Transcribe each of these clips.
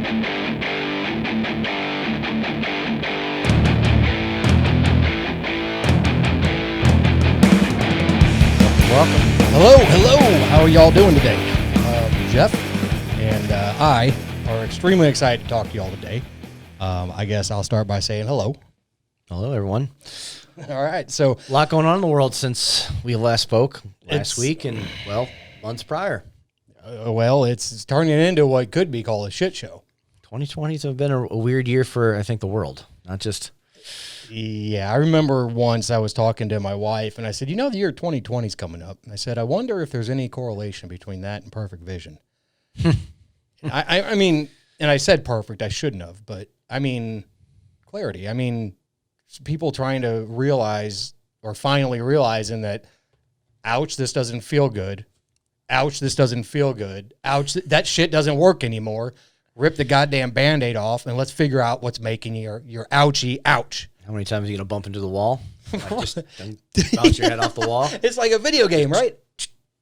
Welcome. Hello. How are y'all doing today? Jeff and I are extremely excited to talk to y'all today. I guess I'll start by saying hello. Hello, everyone. All right. So a lot going on in the world since we last spoke last week and, well, months prior. It's turning into what could be called a shit show. 2020s have been a weird year for, I think, the world, not just... Yeah, I remember once I was talking to my wife, and I said, the year 2020 is coming up. And I said, I wonder if there's any correlation between that and perfect vision. I mean, and I said perfect, I shouldn't have, but I mean, clarity. I mean, people trying to realize or finally realizing that, ouch, this doesn't feel good. Ouch, this doesn't feel good. Ouch, that shit doesn't work anymore. Rip the goddamn Band-Aid off, and let's figure out what's making your ouchie ouch. How many times are you going to bump into the wall? Like just bounce your head off the wall? It's like a video game, right?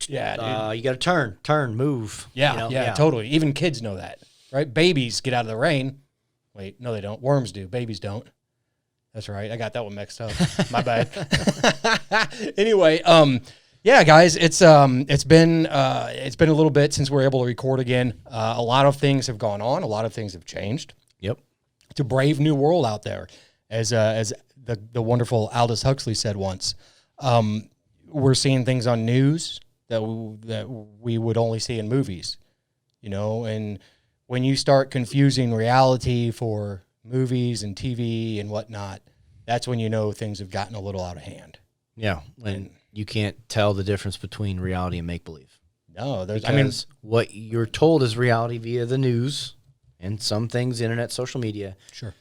Yeah, dude. You got to turn, move. Yeah, totally. Even kids know that, right? Babies get out of the rain. Wait, no, they don't. Worms do. Babies don't. That's right. I got that one mixed up. My bad. Anyway, yeah, guys, it's been a little bit since we're able to record again. A lot of things have gone on. A lot of things have changed. Yep. It's a brave new world out there. As the wonderful Aldous Huxley said once, we're seeing things on news that we would only see in movies, and when you start confusing reality for movies and TV and whatnot, that's when things have gotten a little out of hand. Yeah, when you can't tell the difference between reality and make-believe. No, what you're told is reality via the news and some things, internet, social media. Sure.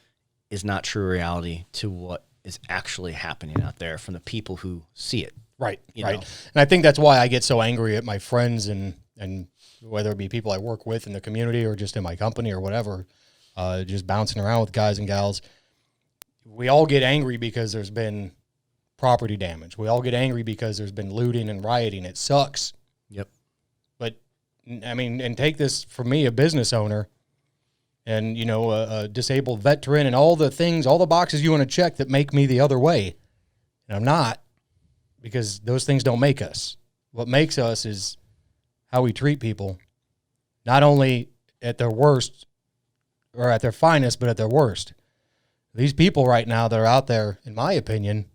Is not true reality to what is actually happening out there from the people who see it. Right, right. And I think that's why I get so angry at my friends and whether it be people I work with in the community or just in my company or whatever, just bouncing around with guys and gals. We all get angry because there's been property damage. We all get angry because there's been looting and rioting. It sucks. Yep. But, I mean, and take this from me, a business owner, and, a disabled veteran and all the boxes you want to check that make me the other way. And I'm not, because those things don't make us. What makes us is how we treat people, not only at their worst or at their finest, but at their worst. These people right now that are out there, in my opinion,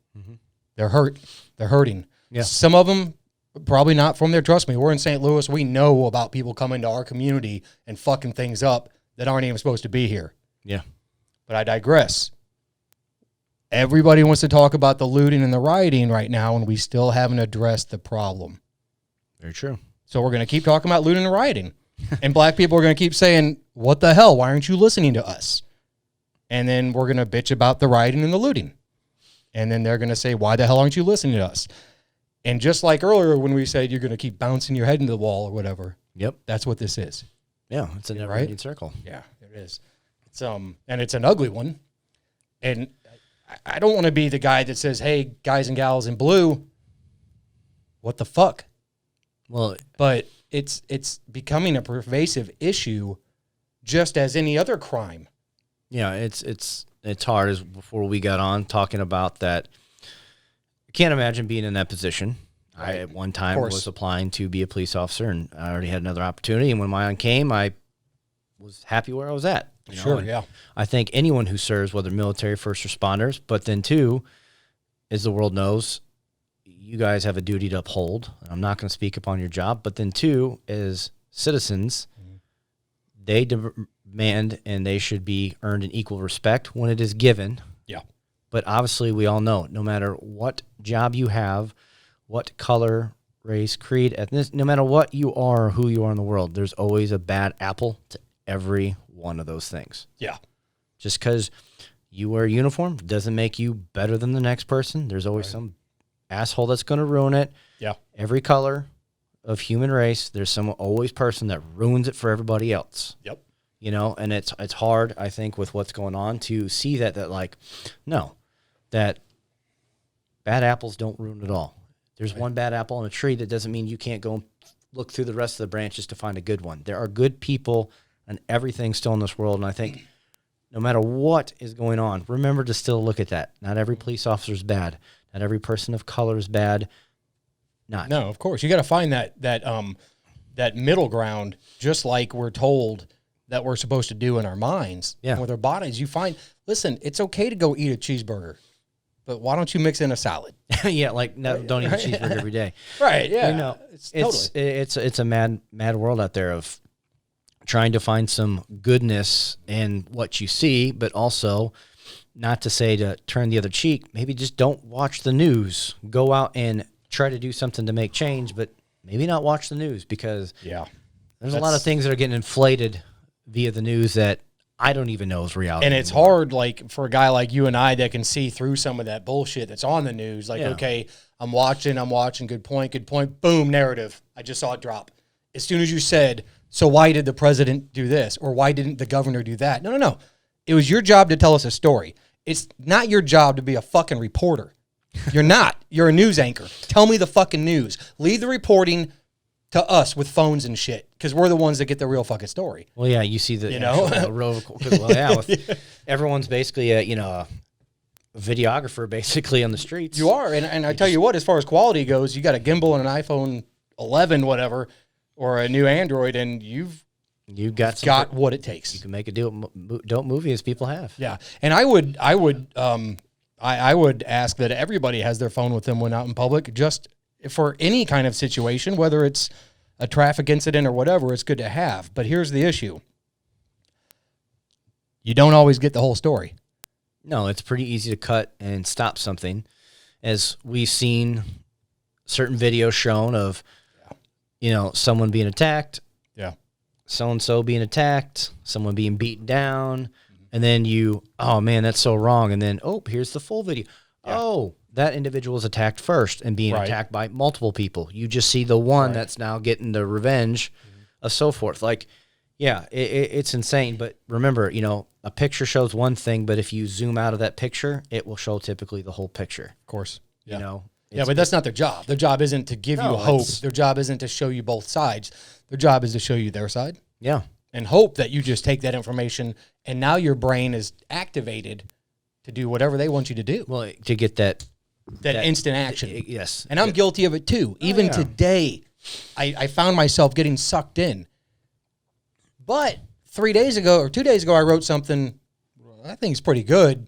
they're hurt. They're hurting. Yeah. Some of them probably not from there. Trust me, we're in St. Louis. We know about people coming to our community and fucking things up that aren't even supposed to be here. Yeah. But I digress. Everybody wants to talk about the looting and the rioting right now, and we still haven't addressed the problem. Very true. So we're going to keep talking about looting and rioting. And black people are going to keep saying, what the hell? Why aren't you listening to us? And then we're going to bitch about the rioting and the looting. And then they're going to say, why the hell aren't you listening to us? And just like earlier when we said you're going to keep bouncing your head into the wall or whatever. Yep. That's what this is. Yeah, it's a never-ending circle. Yeah, it is. It's and it's an ugly one. And I don't want to be the guy that says, "Hey, guys and gals in blue, what the fuck?" Well, but it's becoming a pervasive issue, just as any other crime. Yeah, it's hard. As before we got on talking about that, I can't imagine being in that position. I, at one time, was applying to be a police officer, and I already had another opportunity. And when mine came, I was happy where I was at. Sure, yeah. I think anyone who serves, whether military, first responders, but then too, as the world knows, you guys have a duty to uphold. I'm not going to speak upon your job, but then too, as citizens, they demand and they should be earned an equal respect when it is given. Yeah. But obviously, we all know, no matter what job you have, what color, race, creed, ethnicity, no matter what you are or who you are in the world, there's always a bad apple to every one of those things. Yeah. Just because you wear a uniform doesn't make you better than the next person. There's always some asshole that's going to ruin it. Yeah. Every color of human race, there's some always person that ruins it for everybody else. Yep. And it's hard, I think, with what's going on to see that like, no, that bad apples don't ruin it all. There's one bad apple on a tree. That doesn't mean you can't go and look through the rest of the branches to find a good one. There are good people, and everything still in this world. And I think no matter what is going on, remember to still look at that. Not every police officer is bad. Not every person of color is bad. Not. No, of course. You got to find that middle ground, just like we're told that we're supposed to do in our minds. Yeah. And with our bodies, listen, it's okay to go eat a cheeseburger, but why don't you mix in a salad? Yeah, like no, don't eat a cheeseburger every day. Right, yeah. You know, it's a mad world out there of trying to find some goodness in what you see, but also not to say to turn the other cheek. Maybe just don't watch the news. Go out and try to do something to make change, but maybe not watch the news, because there's a lot of things that are getting inflated via the news that I don't even know is reality. And it's hard, like, for a guy like you and I that can see through some of that bullshit that's on the news. Like, okay, I'm watching, good point, boom, narrative. I just saw it drop. As soon as you said, so why did the president do this? Or why didn't the governor do that? No. It was your job to tell us a story. It's not your job to be a fucking reporter. You're not. You're a news anchor. Tell me the fucking news. Leave the reporting to us with phones and shit, because we're the ones that get the real fucking story. Well, yeah, you see the everyone's basically a videographer basically on the streets. You are, and I tell you what, as far as quality goes, you got a gimbal and an iPhone 11, whatever, or a new Android, and you've got what it takes. You can make a dope movie, as people have. Yeah, and I would ask that everybody has their phone with them when out in public, just for any kind of situation, whether it's a traffic incident or whatever. It's good to have. But here's the issue: you don't always get the whole story. No, it's pretty easy to cut and stop something, as we've seen certain videos shown of, someone being attacked. Yeah. So-and-so being attacked, someone being beaten down, and then oh man, that's so wrong. And then, here's the full video. Yeah. Oh, that individual was attacked first and being attacked by multiple people. You just see the one that's now getting the revenge of so forth. Like, yeah, it's insane. But remember, a picture shows one thing, but if you zoom out of that picture, it will show typically the whole picture. Of course. Yeah. Yeah, but that's not their job. Their job isn't to give you hope. Their job isn't to show you both sides. Their job is to show you their side. Yeah. And hope that you just take that information and now your brain is activated to do whatever they want you to do. Well, to get that instant action. Yes. And I'm guilty of it too. Even today, I found myself getting sucked in. But 2 days ago, I wrote something I think is pretty good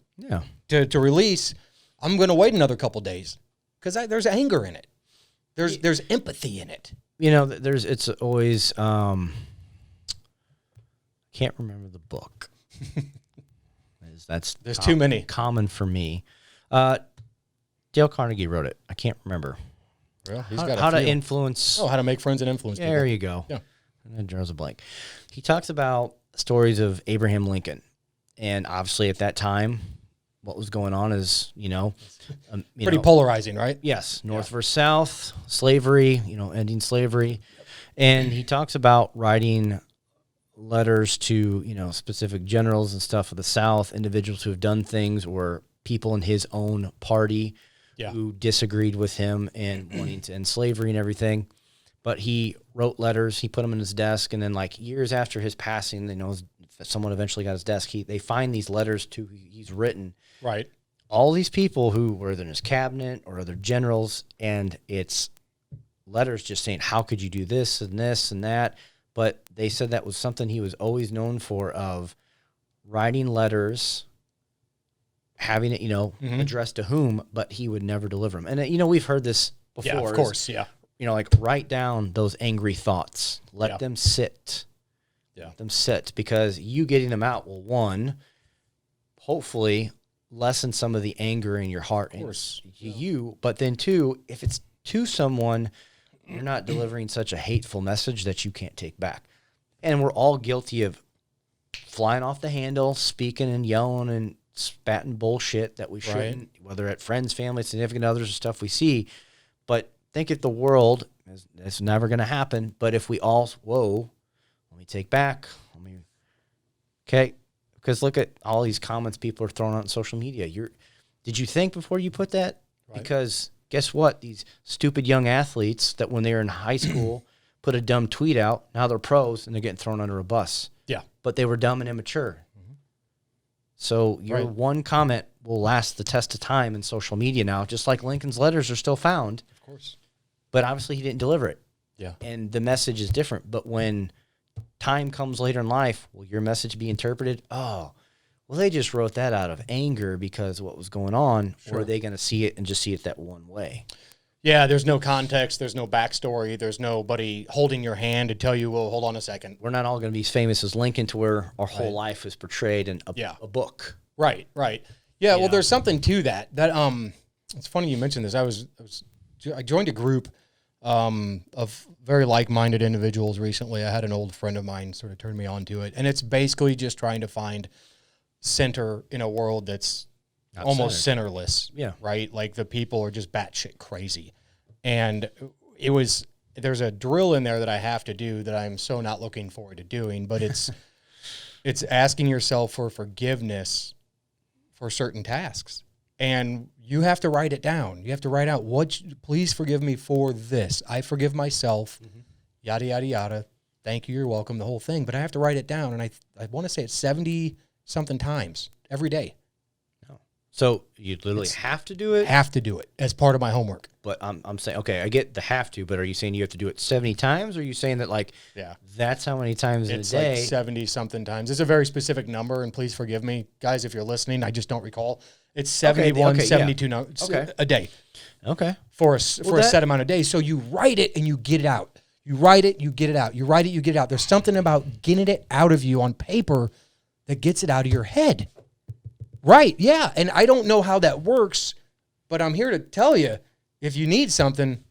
to release. I'm going to wait another couple days because there's anger in it. There's empathy in it. It's always, can't remember the book. There's too many. Common for me. Dale Carnegie wrote it. I can't remember. Well, he's got how to influence. How to make friends and influence people. There you go. Yeah. And then draws a blank. He talks about stories of Abraham Lincoln. And obviously at that time, what was going on is, pretty polarizing, right? Yes. North versus South, slavery, ending slavery. And he talks about writing letters to, specific generals and stuff of the South, individuals who have done things, or people in his own party who disagreed with him and wanting to end slavery and everything. But he wrote letters, he put them in his desk, and then like years after his passing, someone eventually got his desk, they find these letters he's written. Right. All these people who were in his cabinet or other generals, and it's letters just saying, how could you do this and this and that? But they said that was something he was always known for, of writing letters, having it, addressed to whom, but he would never deliver them. And, we've heard this before. Yeah, of course, yeah. Like write down those angry thoughts. Let them sit. Yeah. Let them sit, because you getting them out will, one, hopefully lessen some of the anger in your heart. Of course. You, but then two, if it's to someone, you're not delivering such a hateful message that you can't take back. And we're all guilty of flying off the handle, speaking and yelling and spatting bullshit that we shouldn't, whether at friends, family, significant others, or stuff we see. But think if the world, it's never going to happen, but if we all, let me take back, okay, because look at all these comments people are throwing out on social media. Did you think before you put that? Right. Because guess what? These stupid young athletes that when they were in high school put a dumb tweet out, now they're pros and they're getting thrown under a bus. Yeah. but they were dumb and immature. So your Right. one comment will last the test of time in social media now, just like Lincoln's letters are still found. Of course. But obviously he didn't deliver it. Yeah. And the message is different. But when time comes later in life, will your message be interpreted? Oh, well, they just wrote that out of anger because of what was going on. Or are they going to see it and just see it that one way? Yeah, there's no context. There's no backstory. There's nobody holding your hand to tell you, well, hold on a second. We're not all going to be as famous as Lincoln to where our whole life is portrayed in a book. Right, right. Yeah, well, know? there's something to that. It's funny you mentioned this. I joined a group of very like-minded individuals recently. I had an old friend of mine sort of turn me on to it, and it's basically just trying to find center in a world that's almost centerless. Yeah. Right? Like the people are just batshit crazy. And there's a drill in there that I have to do that I'm so not looking forward to doing, but it's asking yourself for forgiveness for certain tasks. And you have to write it down. You have to write out please forgive me for this. I forgive myself, yada, yada, yada. Thank you. You're welcome. The whole thing. But I have to write it down. And I want to say it's 70 something times every day. So you literally have to do it? Have to do it as part of my homework. But I'm saying, okay, I get the have to, but are you saying you have to do it 70 times? Or are you saying that, like, that's how many times in a day? It's like 70-something times. It's a very specific number, and please forgive me, guys, if you're listening. I just don't recall. It's 71, 72 a day. Okay. For a set amount of days. So you write it and you get it out. You write it, you get it out. You write it, you get it out. There's something about getting it out of you on paper that gets it out of your head. Right, yeah. And I don't know how that works, but I'm here to tell you, if you need something,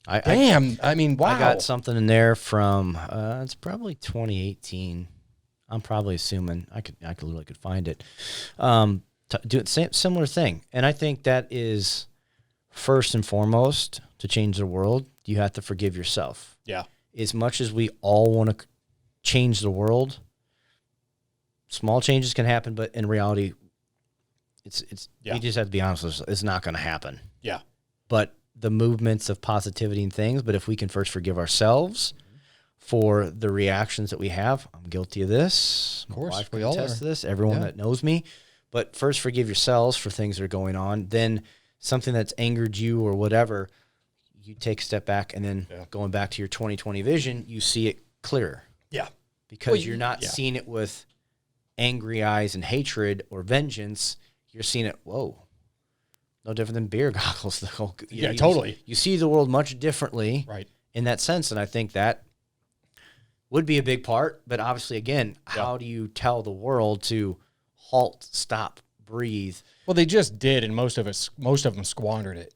wow. I got something in there from, it's probably 2018. I'm probably assuming I could find it. Do it, similar thing. And I think that is first and foremost to change the world. You have to forgive yourself. Yeah. As much as we all want to change the world, small changes can happen, but in reality, we just have to be honest, it's not going to happen. Yeah. But the movements of positivity and things, but if we can first forgive ourselves for the reactions that we have, I'm guilty of this. Of course, my wife we can all attest are. to this, everyone that knows me. But first forgive yourselves for things that are going on. Then something that's angered you or whatever, you take a step back, and then going back to your 2020 vision, you see it clearer. Yeah. Because you're not seeing it with angry eyes and hatred or vengeance. You're seeing it, whoa, no different than beer goggles. Totally. You see the world much differently in that sense, and I think that would be a big part. But obviously, again, how do you tell the world to halt, stop, breathe? Well, they just did, and most of them squandered it.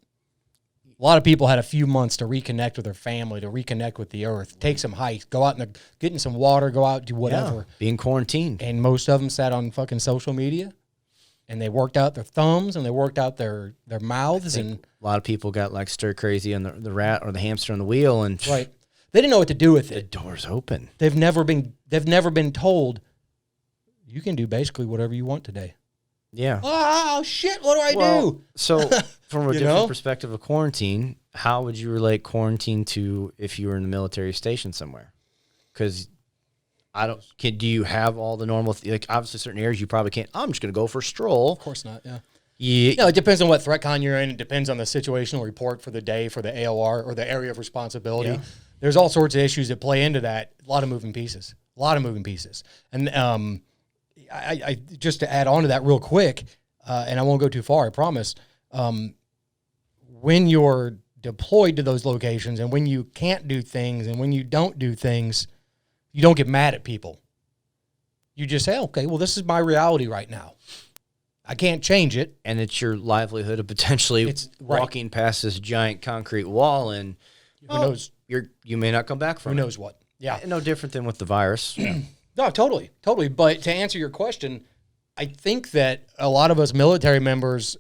A lot of people had a few months to reconnect with their family, to reconnect with the earth, take some hikes, go out and get in some water, go out, do whatever. Being quarantined. And most of them sat on fucking social media. And they worked out their thumbs and they worked out their mouths. And a lot of people got like stir crazy on the rat or the hamster on the wheel. And they didn't know what to do with it. The door's open. They've never been told, you can do basically whatever you want today. Yeah. Oh, shit, what do I do? So from a different perspective of quarantine, how would you relate quarantine to if you were in the military station somewhere? Because do you have all the normal, like obviously certain areas you probably can't, I'm just going to go for a stroll. Of course not, yeah. No, it depends on what threat con you're in. It depends on the situational report for the day for the AOR or the area of responsibility. Yeah. There's all sorts of issues that play into that. A lot of moving pieces. And I just to add on to that real quick, and I won't go too far, I promise, when you're deployed to those locations and when you can't do things and when you don't do things, you don't get mad at people. You just say, okay, well, this is my reality right now. I can't change it. And it's your livelihood of potentially walking past this giant concrete wall, and who knows? You may not come back from it. Who knows what? Yeah. No different than with the virus. No, totally. But to answer your question, I think that a lot of us military members,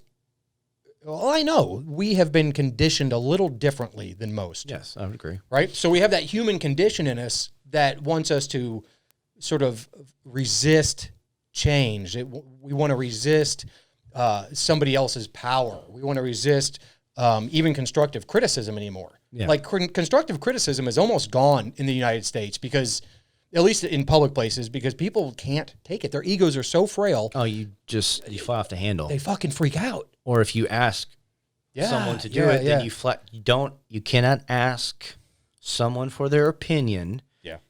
well, I know we have been conditioned a little differently than most. Yes, I would agree. Right? So we have that human condition in us that wants us to sort of resist change. We want to resist somebody else's power. We want to resist even constructive criticism anymore. Yeah. Like constructive criticism is almost gone in the United States because At least in public places, because people can't take it. Their egos are so frail. Oh, you fly off the handle. They fucking freak out. Or if you ask someone to do it, then you cannot ask someone for their opinion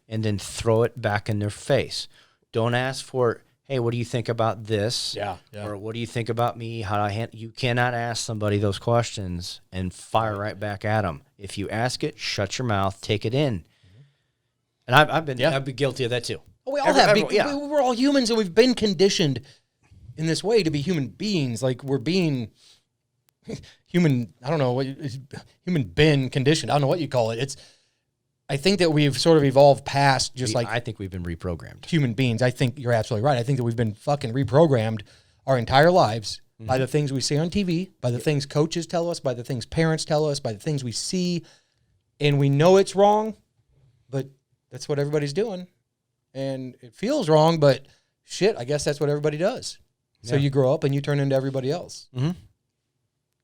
and then throw it back in their face. Don't ask for, hey, what do you think about this? Or what do you think about me? How do I handle? You cannot ask somebody those questions and fire right back at them. If you ask it, shut your mouth, take it in. And I've been guilty of that too. Oh, we all have. We're all humans, and we've been conditioned in this way to be human beings. Like we're being human. I don't know what human been conditioned. I don't know what you call it. I think that we've sort of evolved past I think we've been reprogrammed. Human beings. I think you're absolutely right. I think that we've been fucking reprogrammed our entire lives by the things we see on TV, by the things coaches tell us, by the things parents tell us, by the things we see, and we know it's wrong, but that's what everybody's doing. And it feels wrong, but shit, I guess that's what everybody does. So you grow up and you turn into everybody else. Mm-hmm.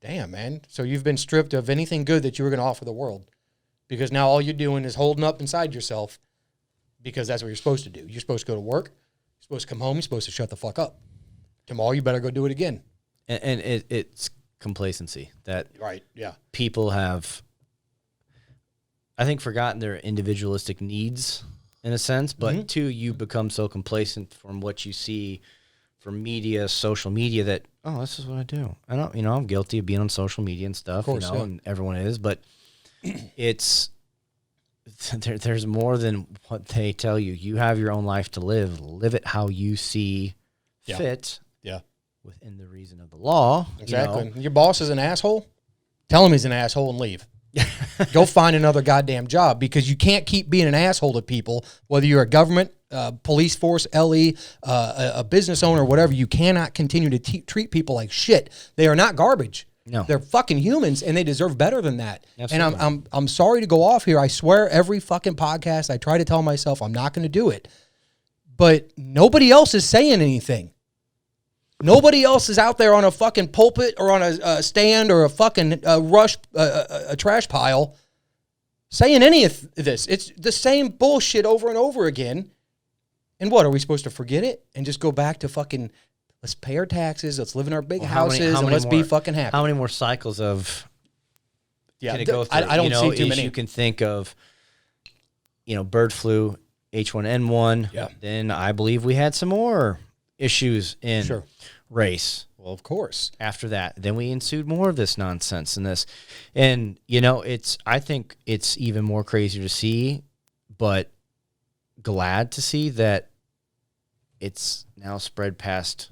Damn, man. So you've been stripped of anything good that you were going to offer the world. Because now all you're doing is holding up inside yourself because that's what you're supposed to do. You're supposed to go to work. You're supposed to come home. You're supposed to shut the fuck up. Tomorrow you better go do it again. And it's complacency that yeah. People have, I think, forgotten their individualistic needs in a sense, but two, you become so complacent from what you see from media, social media that, oh, this is what I do. I don't, I'm guilty of being on social media and stuff, of course, and everyone is, but there's more than what they tell you. You have your own life to live. Live it how you see fit. Yeah. Within the reason of the law. Exactly. Your boss is an asshole. Tell him he's an asshole and leave. Go find another goddamn job, because you can't keep being an asshole to people, whether you're a government, police force, LE, a business owner, whatever. You cannot continue to treat people like shit. They are not garbage. No, they're fucking humans, and they deserve better than that. Absolutely. And I'm sorry to go off here. I swear, every fucking podcast, I try to tell myself I'm not going to do it, but nobody else is saying anything. Nobody else is out there on a fucking pulpit or on a stand or a fucking a trash pile saying any of this. It's the same bullshit over and over again. And what, are we supposed to forget it and just go back to fucking, let's pay our taxes, let's live in our big houses, and let's be fucking happy? How many more cycles of can it go through? I don't see too many. You can think of, bird flu, H1N1. Yeah. Then I believe we had some more issues in race. Well, of course. After that, then we ensued more of this nonsense and this. And, I think it's even more crazy to see, but glad to see that it's now spread past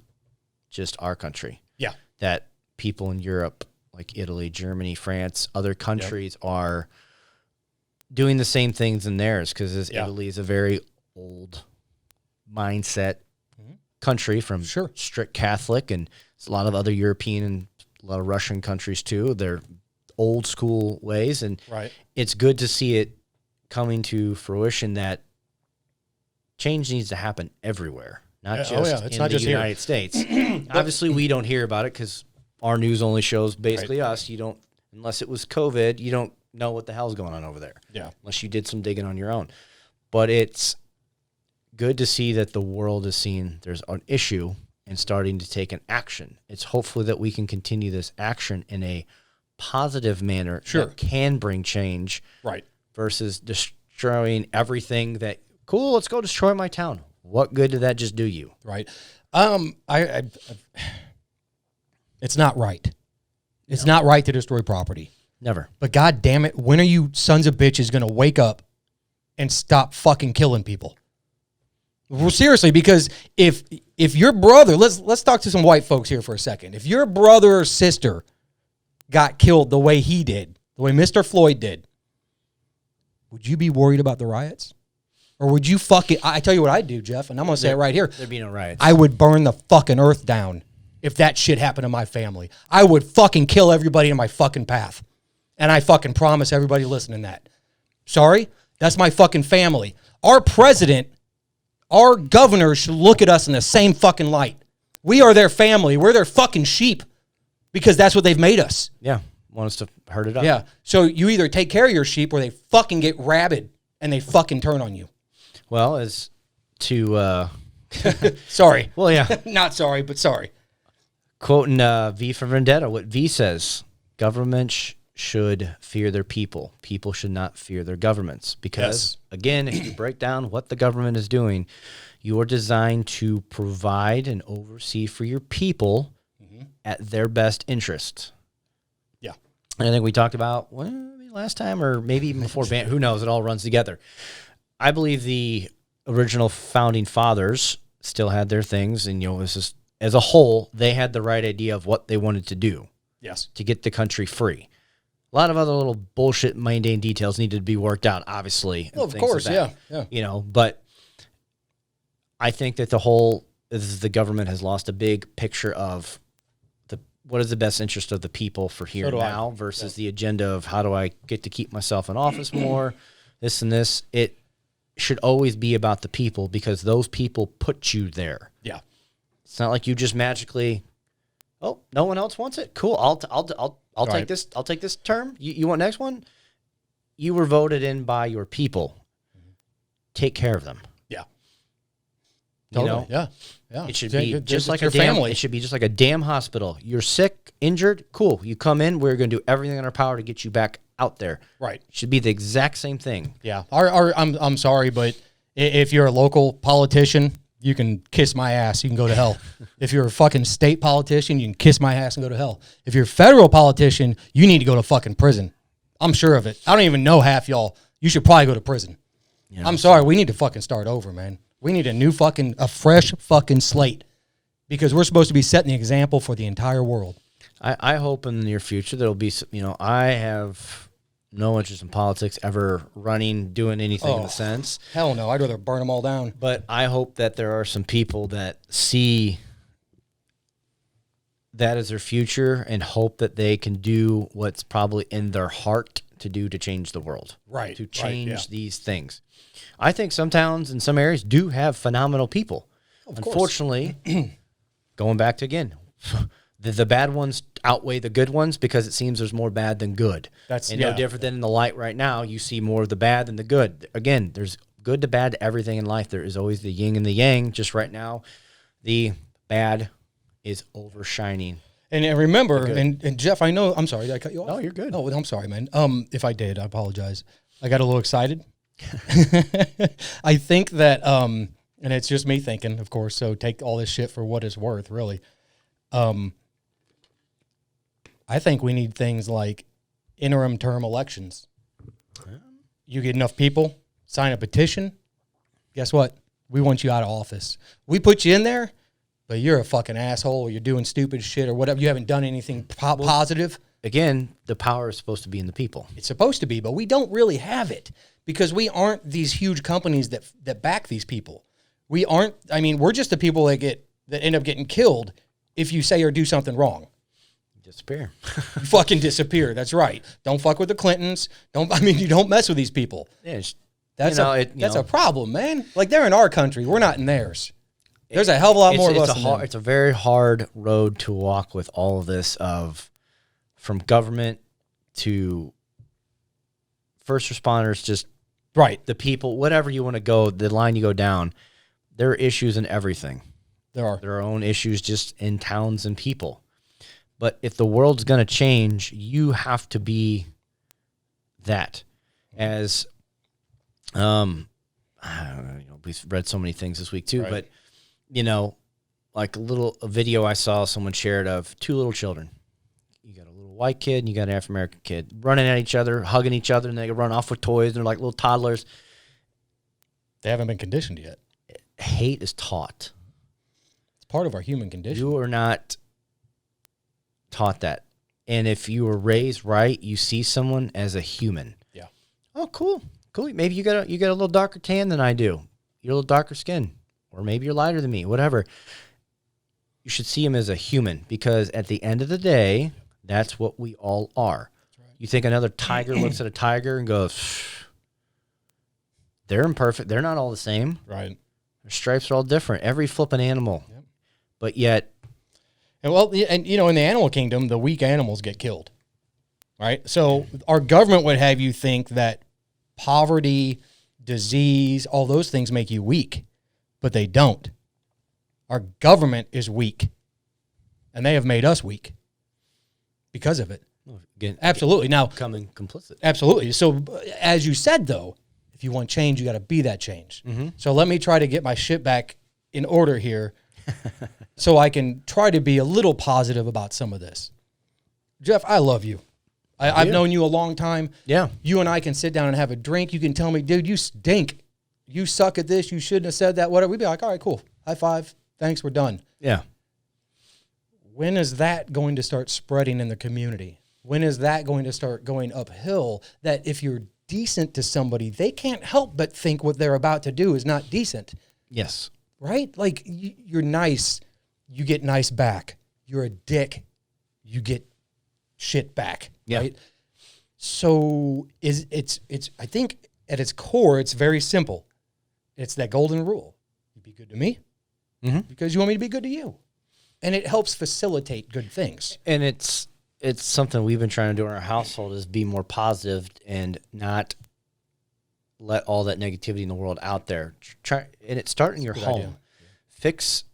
just our country. Yeah. That people in Europe, like Italy, Germany, France, other countries are doing the same things in theirs, because Italy is a very old mindset country from strict Catholic, and a lot of other European and a lot of Russian countries too. They're old school ways, and it's good to see it coming to fruition that change needs to happen everywhere, not just in the United States. Obviously, we don't hear about it because our news only shows basically us. You don't, unless it was COVID, you don't know what the hell's going on over there. Yeah, unless you did some digging on your own. But it's good to see that the world is seeing there's an issue and starting to take an action. It's hopefully that we can continue this action in a positive manner that can bring change, versus destroying everything that, cool, let's go destroy my town. What good did that just do you? Right. It's not right. It's not right to destroy property. Never. But God damn it, when are you sons of bitches going to wake up and stop fucking killing people? Well, seriously, because if your brother, let's talk to some white folks here for a second. If your brother or sister got killed the way he did, the way Mr. Floyd did, would you be worried about the riots? Or would you I tell you what I'd do, Jeff, and I'm going to say it right here. There'd be no riots. I would burn the fucking earth down if that shit happened to my family. I would fucking kill everybody in my fucking path. And I fucking promise everybody listening that. Sorry? That's my fucking family. Our president, our governor should look at us in the same fucking light. We are their family. We're their fucking sheep because that's what they've made us. Yeah. Want us to herd it up. Yeah. So you either take care of your sheep or they fucking get rabid and they fucking turn on you. Well, as to Sorry. well, yeah, Not sorry, but sorry. quoting V for Vendetta, what V says: governments should fear their people. People should not fear their governments. Because, again, if you break down what the government is doing, you are designed to provide and oversee for your people at their best interest. Yeah. And I think we talked about last time or maybe even before, who knows, it all runs together. I believe the original founding fathers still had their things, and, this is, as a whole, they had the right idea of what they wanted to do. Yes. To get the country free. A lot of other little bullshit mundane details needed to be worked out, obviously. Well, of course, yeah. But I think that the government has lost a big picture of what is the best interest of the people for here and now versus the agenda of how do I get to keep myself in office more, this and this. It should always be about the people because those people put you there. Yeah. It's not like you just magically, oh, no one else wants it? Cool. I'll take this. I'll take this term. You want next one? You were voted in by your people. Take care of them. Yeah. Totally. Yeah. It should be just like your family. It should be just like a damn hospital. You're sick, injured, cool. You come in. We're going to do everything in our power to get you back out there. Right. It should be the exact same thing. Yeah. I'm sorry, but if you're a local politician, you can kiss my ass. You can go to hell. If you're a fucking state politician, you can kiss my ass and go to hell. If you're a federal politician, you need to go to fucking prison. I'm sure of it. I don't even know half y'all. You should probably go to prison. I'm sorry. We need to fucking start over, man. We need a fresh fucking slate because we're supposed to be setting the example for the entire world. I hope in the near future there'll be, I have no interest in politics ever running, doing anything in the sense. Hell no. I'd rather burn them all down. But I hope that there are some people that see that as their future and hope that they can do what's probably in their heart to do to change the world. Right. To change these things. I think some towns and some areas do have phenomenal people. Unfortunately, going back to again, the bad ones outweigh the good ones because it seems there's more bad than good. That's no different than in the light right now. You see more of the bad than the good. Again, there's good to bad to everything in life. There is always the yin and the yang. Just right now, the bad is overshining. And remember, and Jeff, I know, I'm sorry, did I cut you off? No, you're good. Oh, I'm sorry, man. If I did, I apologize. I got a little excited. I think that, and it's just me thinking, of course, so take all this shit for what it's worth, really. I think we need things like interim term elections. You get enough people, sign a petition, guess what? We want you out of office. We put you in there, but you're a fucking asshole, or you're doing stupid shit, or whatever. You haven't done anything positive. Again, the power is supposed to be in the people. It's supposed to be, but we don't really have it because we aren't these huge companies that back these people. We aren't. I mean, we're just the people that end up getting killed if you say or do something wrong. Disappear. You fucking disappear. That's right. Don't fuck with the Clintons. You don't mess with these people. Yeah, that's a problem, man. Like, they're in our country. We're not in theirs. There's a hell of a lot more of us. It's a very hard road to walk with all of this from government to first responders, just right. The people, whatever you want to go, the line you go down, there are issues in everything. There are own issues just in towns and people. But if the world's going to change, you have to be that. As, we've read so many things this week too, right. But, like a video I saw someone shared of two little children. You got a little white kid and you got an African-American kid running at each other, hugging each other, and they run off with toys. They're like little toddlers. They haven't been conditioned yet. Hate is taught. It's part of our human condition. You are not taught that. And if you were raised right, you see someone as a human. Yeah. Oh, cool. Maybe you got a little darker tan than I do. You're a little darker skin. Or maybe you're lighter than me, whatever. You should see him as a human because at the end of the day, that's what we all are. Right. You think another tiger looks at a tiger and goes, they're imperfect. They're not all the same. Right. Their stripes are all different. Every flipping animal. Yep. But yet. In the animal kingdom, the weak animals get killed. Right. So our government would have you think that poverty, disease, all those things make you weak, but they don't. Our government is weak, and they have made us weak because of it. Well, again, Absolutely. Now, becoming complicit. absolutely. So, as you said, though, if you want change, you got to be that change. So let me try to get my shit back in order here so I can try to be a little positive about some of this. Jeff, I love you. I've known you a long time. Yeah. You and I can sit down and have a drink. You can tell me, dude, you stink. You suck at this. You shouldn't have said that. Whatever. We'd be like, all right, cool. High five. Thanks. We're done. Yeah. When is that going to start spreading in the community? When is that going to start going uphill? That if you're decent to somebody, they can't help but think what they're about to do is not decent. Yes. Right? Like, you're nice, you get nice back. You're a dick, you get shit back. Yeah. Right? So it's I think at its core, it's very simple. It's that golden rule. You be good to me because you want me to be good to you. And it helps facilitate good things. And it's something we've been trying to do in our household is be more positive and not let all that negativity in the world out there. And it start in your home. idea. Fix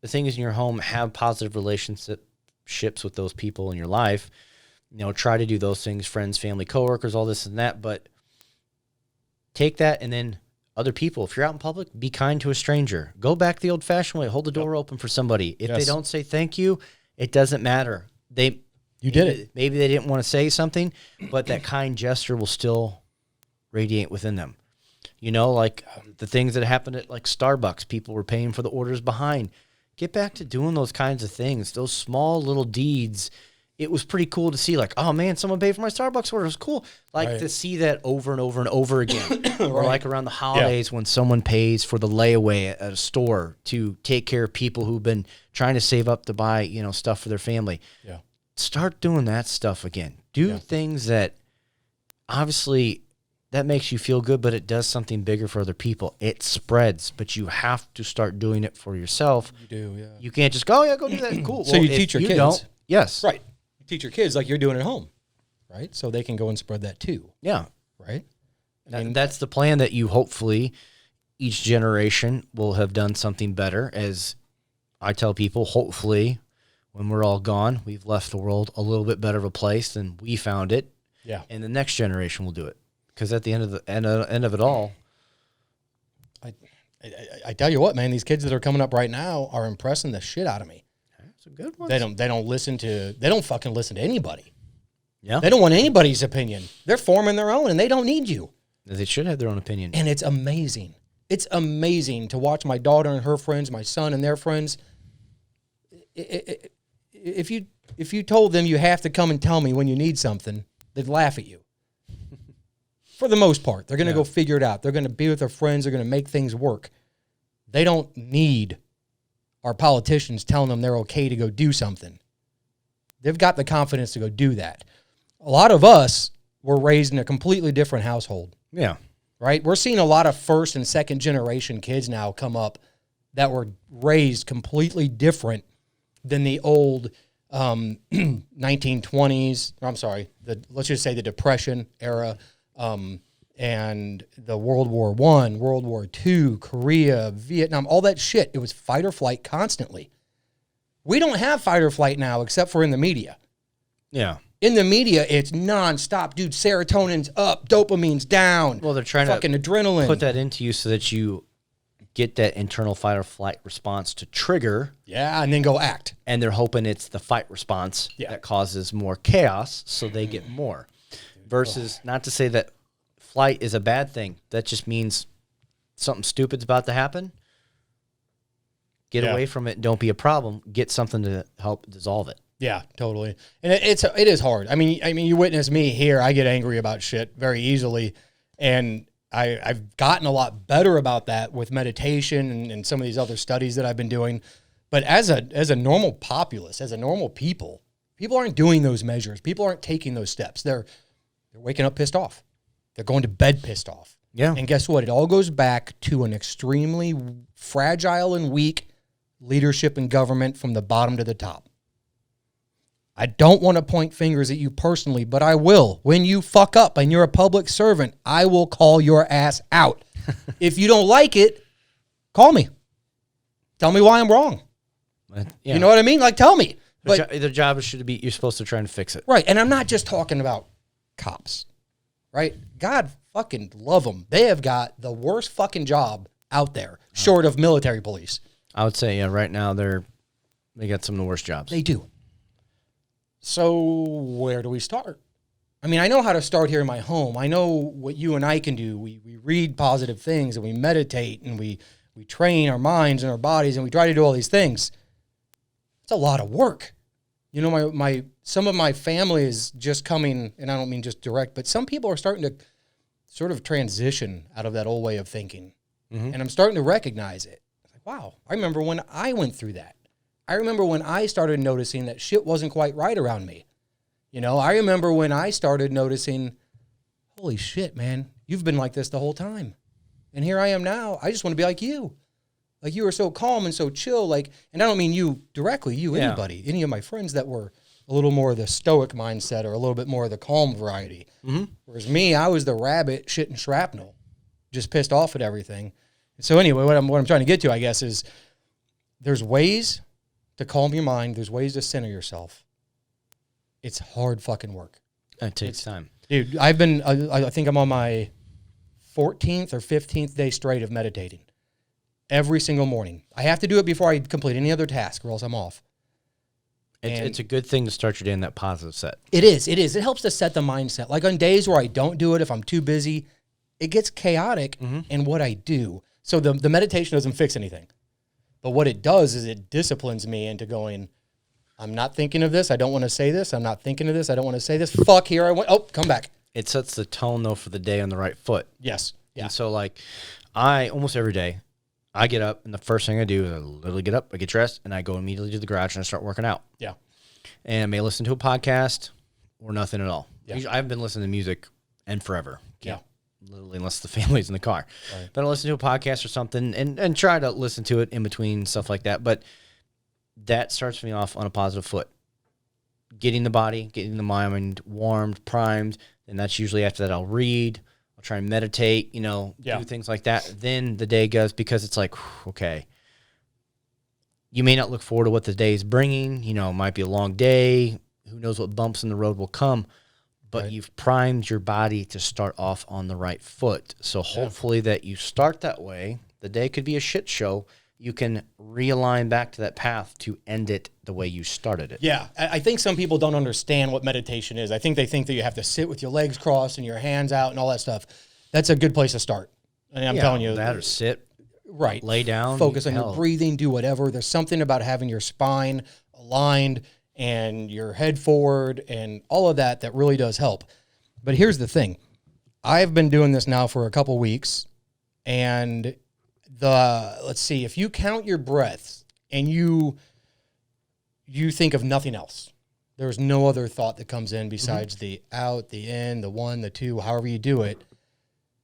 the things in your home. Have positive relationships with those people in your life. You know, try to do those things, friends, family, coworkers, all this and that. But take that and then other people, if you're out in public, be kind to a stranger. Go back the old-fashioned way. Hold the door open for somebody. If they don't say thank you, it doesn't matter. You did it. Maybe they didn't want to say something, but that kind gesture will still radiate within them. You know, like the things that happened at like Starbucks, people were paying for the orders behind. Get back to doing those kinds of things, those small little deeds. It was pretty cool to see, like, oh man, someone paid for my Starbucks order. It was cool. Like to see that over and over and over again. Or like around the holidays when someone pays for the layaway at a store to take care of people who've been trying to save up to buy, you know, stuff for their family. Yeah. Start doing that stuff again. Do things that obviously that makes you feel good, but it does something bigger for other people. It spreads, but you have to start doing it for yourself. You do, yeah. You can't just go, oh, yeah, go do that. Cool. So you teach your kids. Don't, yes. Right. You teach your kids like you're doing at home, right? So they can go and spread that too, Yeah. right? That's the plan that you hopefully each generation will have done something better. As I tell people, hopefully when we're all gone, we've left the world a little bit better of a place than we found it. Yeah. And the next generation will do it. Because at the end of it all, I tell you what, man, these kids that are coming up right now are impressing the shit out of me. it's a good one. They don't fucking listen to anybody. Yeah. They don't want anybody's opinion. They're forming their own and they don't need you. They should have their own opinion. And it's amazing. It's amazing to watch my daughter and her friends, my son and their friends. If you told them you have to come and tell me when you need something, they'd laugh at you. For the most part, they're going to go figure it out. They're going to be with their friends. They're going to make things work. They don't need our politicians telling them they're okay to go do something. They've got the confidence to go do that. A lot of us were raised in a completely different household. Yeah. Right? We're seeing a lot of first and second generation kids now come up that were raised completely different than the old 1920s. I'm sorry, let's just say the Depression era, and the World War I, World War II, Korea, Vietnam, all that shit. It was fight or flight constantly. We don't have fight or flight now except for in the media. Yeah. In the media, it's nonstop. Dude, serotonin's up, dopamine's down. Well, they're trying fucking to adrenaline. put that into you so that you get that internal fight or flight response to trigger. Yeah, and then go act. And they're hoping it's the fight response that causes more chaos so they get more. Versus, not to say that flight is a bad thing. That just means something stupid's about to happen. Get away from it. Don't be a problem. Get something to help dissolve it. Yeah, totally. And it is hard. I mean, you witness me here. I get angry about shit very easily, and I've gotten a lot better about that with meditation and some of these other studies that I've been doing. But as a normal populace, as a normal people aren't doing those measures. People aren't taking those steps. They're waking up pissed off. They're going to bed pissed off. Yeah. And guess what? It all goes back to an extremely fragile and weak leadership and government from the bottom to the top. I don't want to point fingers at you personally, but I will. When you fuck up and you're a public servant, I will call your ass out. If you don't like it, call me. Tell me why I'm wrong. Yeah. You know what I mean? Like, tell me. But The job should be, you're supposed to try and fix it. right, and I'm not just talking about cops, right? God fucking love them. They have got the worst fucking job out there, short of military police. I would say, yeah, right now they got some of the worst jobs. They do. So where do we start? I mean, I know how to start here in my home. I know what you and I can do. We read positive things and we meditate and we train our minds and our bodies and we try to do all these things. It's a lot of work. You know, my some of my family is just coming, and I don't mean just direct, but some people are starting to sort of transition out of that old way of thinking. And I'm starting to recognize it. Like, wow, I remember when I went through that. I remember when I started noticing that shit wasn't quite right around me. You know, I remember when I started noticing, holy shit, man, you've been like this the whole time. And here I am now. I just want to be like you. Like, you were so calm and so chill. Like, and I don't mean you directly, anybody, any of my friends that were a little more of the stoic mindset or a little bit more of the calm variety. Whereas me, I was the rabbit shitting shrapnel, just pissed off at everything. So anyway, what I'm trying to get to, I guess, is there's ways to calm your mind. There's ways to center yourself. It's hard fucking work. It takes time. Dude, I think I'm on my 14th or 15th day straight of meditating every single morning. I have to do it before I complete any other task or else I'm off. It's a good thing to start your day in that positive set. It is. It helps to set the mindset. Like on days where I don't do it, if I'm too busy, it gets chaotic in what I do. So the meditation doesn't fix anything. But what it does is it disciplines me into going, I'm not thinking of this. I don't want to say this. I'm not thinking of this. I don't want to say this. Fuck, here I went. Oh, come back. It sets the tone, though, for the day on the right foot. Yes. Yeah. And so, like, almost every day, I get up, and the first thing I do is I literally get up, I get dressed, and I go immediately to the garage and I start working out. Yeah. And I may listen to a podcast or nothing at all. Yeah. Usually, I've been listening to music and forever. Yeah. Literally, unless the family's in the car. Right. But I listen to a podcast or something and try to listen to it in between, stuff like that. But that starts me off on a positive foot. Getting the body, getting the mind warmed, primed, and that's usually after that I'll read, I'll try and meditate, do things like that. Then the day goes, because it's like, okay, you may not look forward to what the day is bringing, it might be a long day, who knows what bumps in the road will come, but you've primed your body to start off on the right foot. So hopefully that you start that way. The day could be a shit show. You can realign back to that path to end it the way you started it. Yeah. I think some people don't understand what meditation is. I think they think that you have to sit with your legs crossed and your hands out and all that stuff. That's a good place to start. And I'm telling you. That or sit. Right. Lay down. Focus on your breathing, do whatever. There's something about having your spine aligned and your head forward and all of that really does help. But here's the thing. I've been doing this now for a couple weeks, and let's see, if you count your breaths and you think of nothing else, there's no other thought that comes in besides the out, the in, the one, the two, however you do it.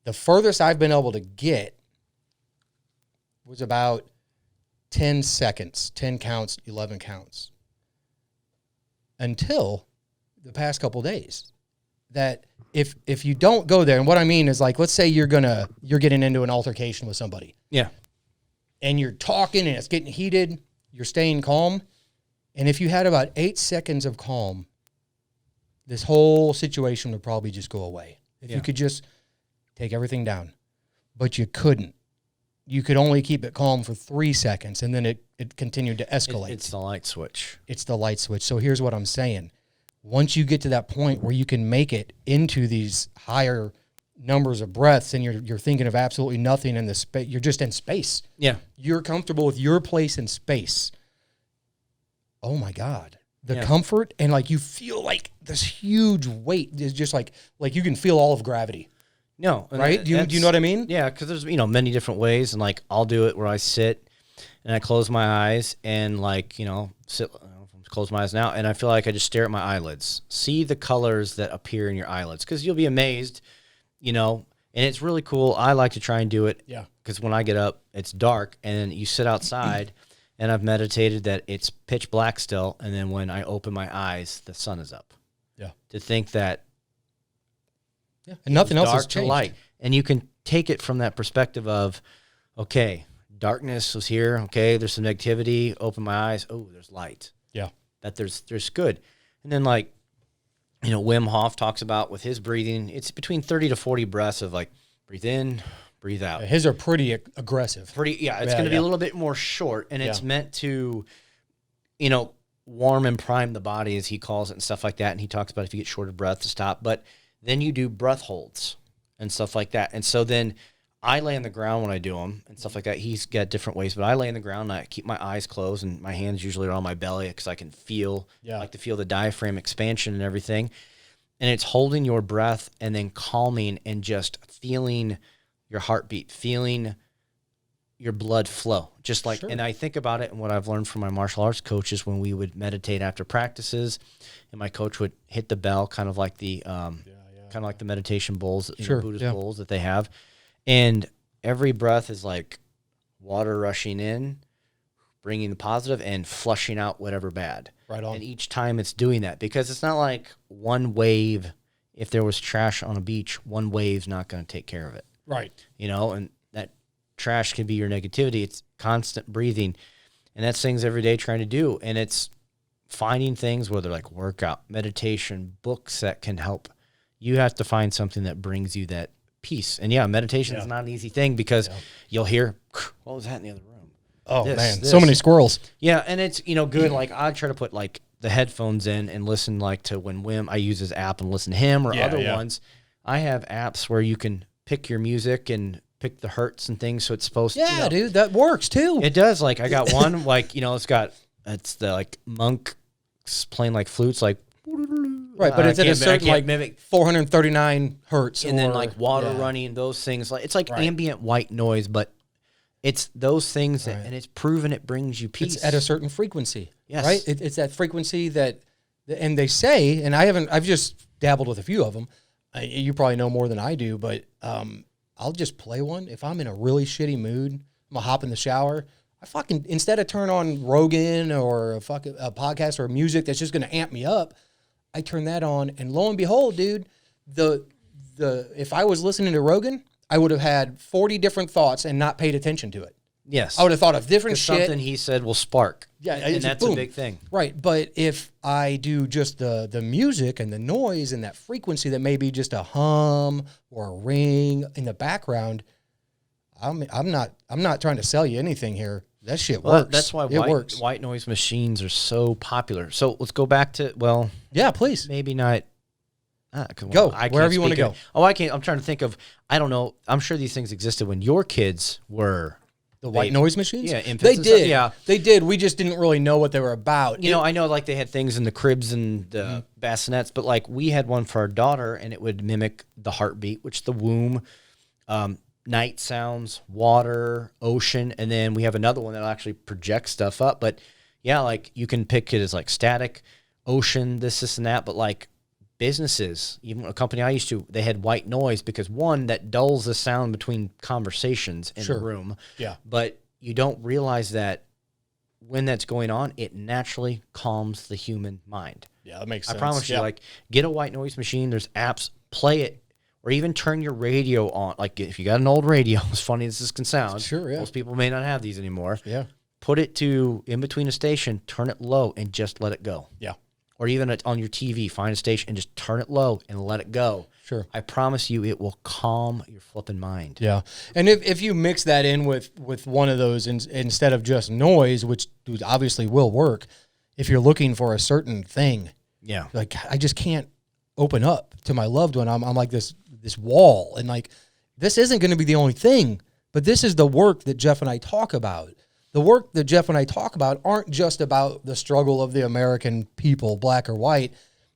The furthest I've been able to get was about 10 seconds, 10 counts, 11 counts. Until the past couple days. That if you don't go there, and what I mean is, like, let's say you're getting into an altercation with somebody. Yeah. And you're talking and it's getting heated, you're staying calm. And if you had about 8 seconds of calm, this whole situation would probably just go away. If you could just take everything down. But you couldn't. You could only keep it calm for 3 seconds, and then it continued to escalate. It's the light switch. It's the light switch. So here's what I'm saying. Once you get to that point where you can make it into these higher numbers of breaths and you're thinking of absolutely nothing in the space, you're just in space. Yeah. You're comfortable with your place in space. Oh my God. The comfort, and like you feel like this huge weight is just like you can feel all of gravity. No. Right? Do you know what I mean? Yeah, because there's, many different ways, and like I'll do it where I sit and I close my eyes and sit, close my eyes now, and I feel like I just stare at my eyelids. See the colors that appear in your eyelids, because you'll be amazed, and it's really cool. I like to try and do it. Yeah. Because when I get up, it's dark, and then you sit outside, and I've meditated that it's pitch black still, and then when I open my eyes, the sun is up. Yeah. To think that and nothing else has dark to changed. light, and you can take it from that perspective of, okay, darkness was here. Okay, there's some negativity. Open my eyes. Oh, there's light. Yeah. That there's good. And then like, Wim Hof talks about with his breathing, it's between 30 to 40 breaths of like breathe in, breathe out. His are pretty aggressive. It's going to be a little bit more short, and it's meant to, warm and prime the body, as he calls it, and stuff like that. And he talks about if you get short of breath to stop, but then you do breath holds and stuff like that. And so then I lay on the ground when I do them and stuff like that. He's got different ways, but I lay on the ground and I keep my eyes closed, and my hands usually are on my belly because I can feel, I like to feel the diaphragm expansion and everything. And it's holding your breath and then calming and just feeling your heartbeat, feeling your blood flow. Just like, and I think about it, and what I've learned from my martial arts coaches when we would meditate after practices, and my coach would hit the bell, kind of like the, kind of like the meditation bowls, Buddhist bowls that they have. And every breath is like water rushing in, bringing the positive and flushing out whatever bad. Right on. And each time it's doing that, because it's not like one wave. If there was trash on a beach, one wave's not going to take care of it. Right. And that trash can be your negativity. It's constant breathing. And that's things every day trying to do. And it's finding things, whether like workout, meditation, books that can help. You have to find something that brings you that peace. And meditation is not an easy thing, because you'll hear, what was that in the other room? Oh, man, so many squirrels. Yeah, and it's, good. Like, I try to put, like, the headphones in and listen, like, to when Wim, I use his app and listen to him, or other ones. I have apps where you can pick your music and pick the hertz and things, so it's supposed to. Yeah, dude, that works, too. It does. Like, I got one, like, it's the, like, monks playing, like, flutes, like, right, but it's at a certain, like, mimic 439 hertz. And then, like, water running, those things. Like, it's like ambient white noise, but it's those things that, and it's proven it brings you peace. It's at a certain frequency, yes. Right? It's that frequency that, and they say, and I've just dabbled with a few of them. You probably know more than I do, but I'll just play one. If I'm in a really shitty mood, I'm gonna hop in the shower. I fucking, instead of turn on Rogan or a podcast or music that's just gonna amp me up, I turn that on, and lo and behold, dude, if I was listening to Rogan, I would have had 40 different thoughts and not paid attention to it. Yes. I would have thought of different shit. Something he said will spark. Yeah, and that's a big thing. Right, but if I do just the music and the noise and that frequency that may be just a hum or a ring in the background, I'm not trying to sell you anything here. That shit works. That's why white noise machines are so popular. So let's go back to, yeah, please. Maybe not. Go wherever you want to go. I can't. I'm trying to think of. I don't know. I'm sure these things existed when your kids were the white noise machines. Yeah, they did. Yeah, they did. We just didn't really know what they were about. I know like they had things in the cribs and the bassinets, but like we had one for our daughter, and it would mimic the heartbeat, which the womb, night sounds, water, ocean, and then we have another one that actually projects stuff up. But yeah, like you can pick it as like static, ocean, this and that, but like. Businesses, even a company I used to, they had white noise because, one, that dulls the sound between conversations in the room. Yeah. But you don't realize that when that's going on, it naturally calms the human mind. Yeah, that makes sense. I promise you, like, get a white noise machine. There's apps, play it, or even turn your radio on. Like, if you got an old radio, as funny as this can sound, most people may not have these anymore. Yeah. Put it to in between a station, turn it low, and just let it go. Yeah. Or even on your TV, find a station and just turn it low and let it go. Sure. I promise you it will calm your flipping mind. Yeah. And if you mix that in with one of those instead of just noise, which obviously will work, if you're looking for a certain thing. Yeah. Like, I just can't open up to my loved one. I'm like this wall. And like, this isn't going to be the only thing, but this is the work that Jeff and I talk about. The work that Jeff and I talk about aren't just about the struggle of the American people, black or white,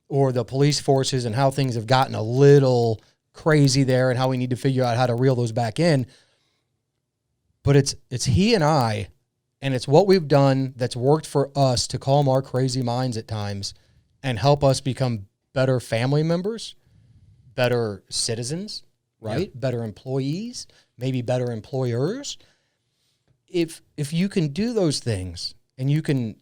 or the police forces and how things have gotten a little crazy there and how we need to figure out how to reel those back in. But it's he and I, and it's what we've done that's worked for us to calm our crazy minds at times and help us become better family members, better citizens, right? Yeah. Better employees, maybe better employers. If you can do those things and you can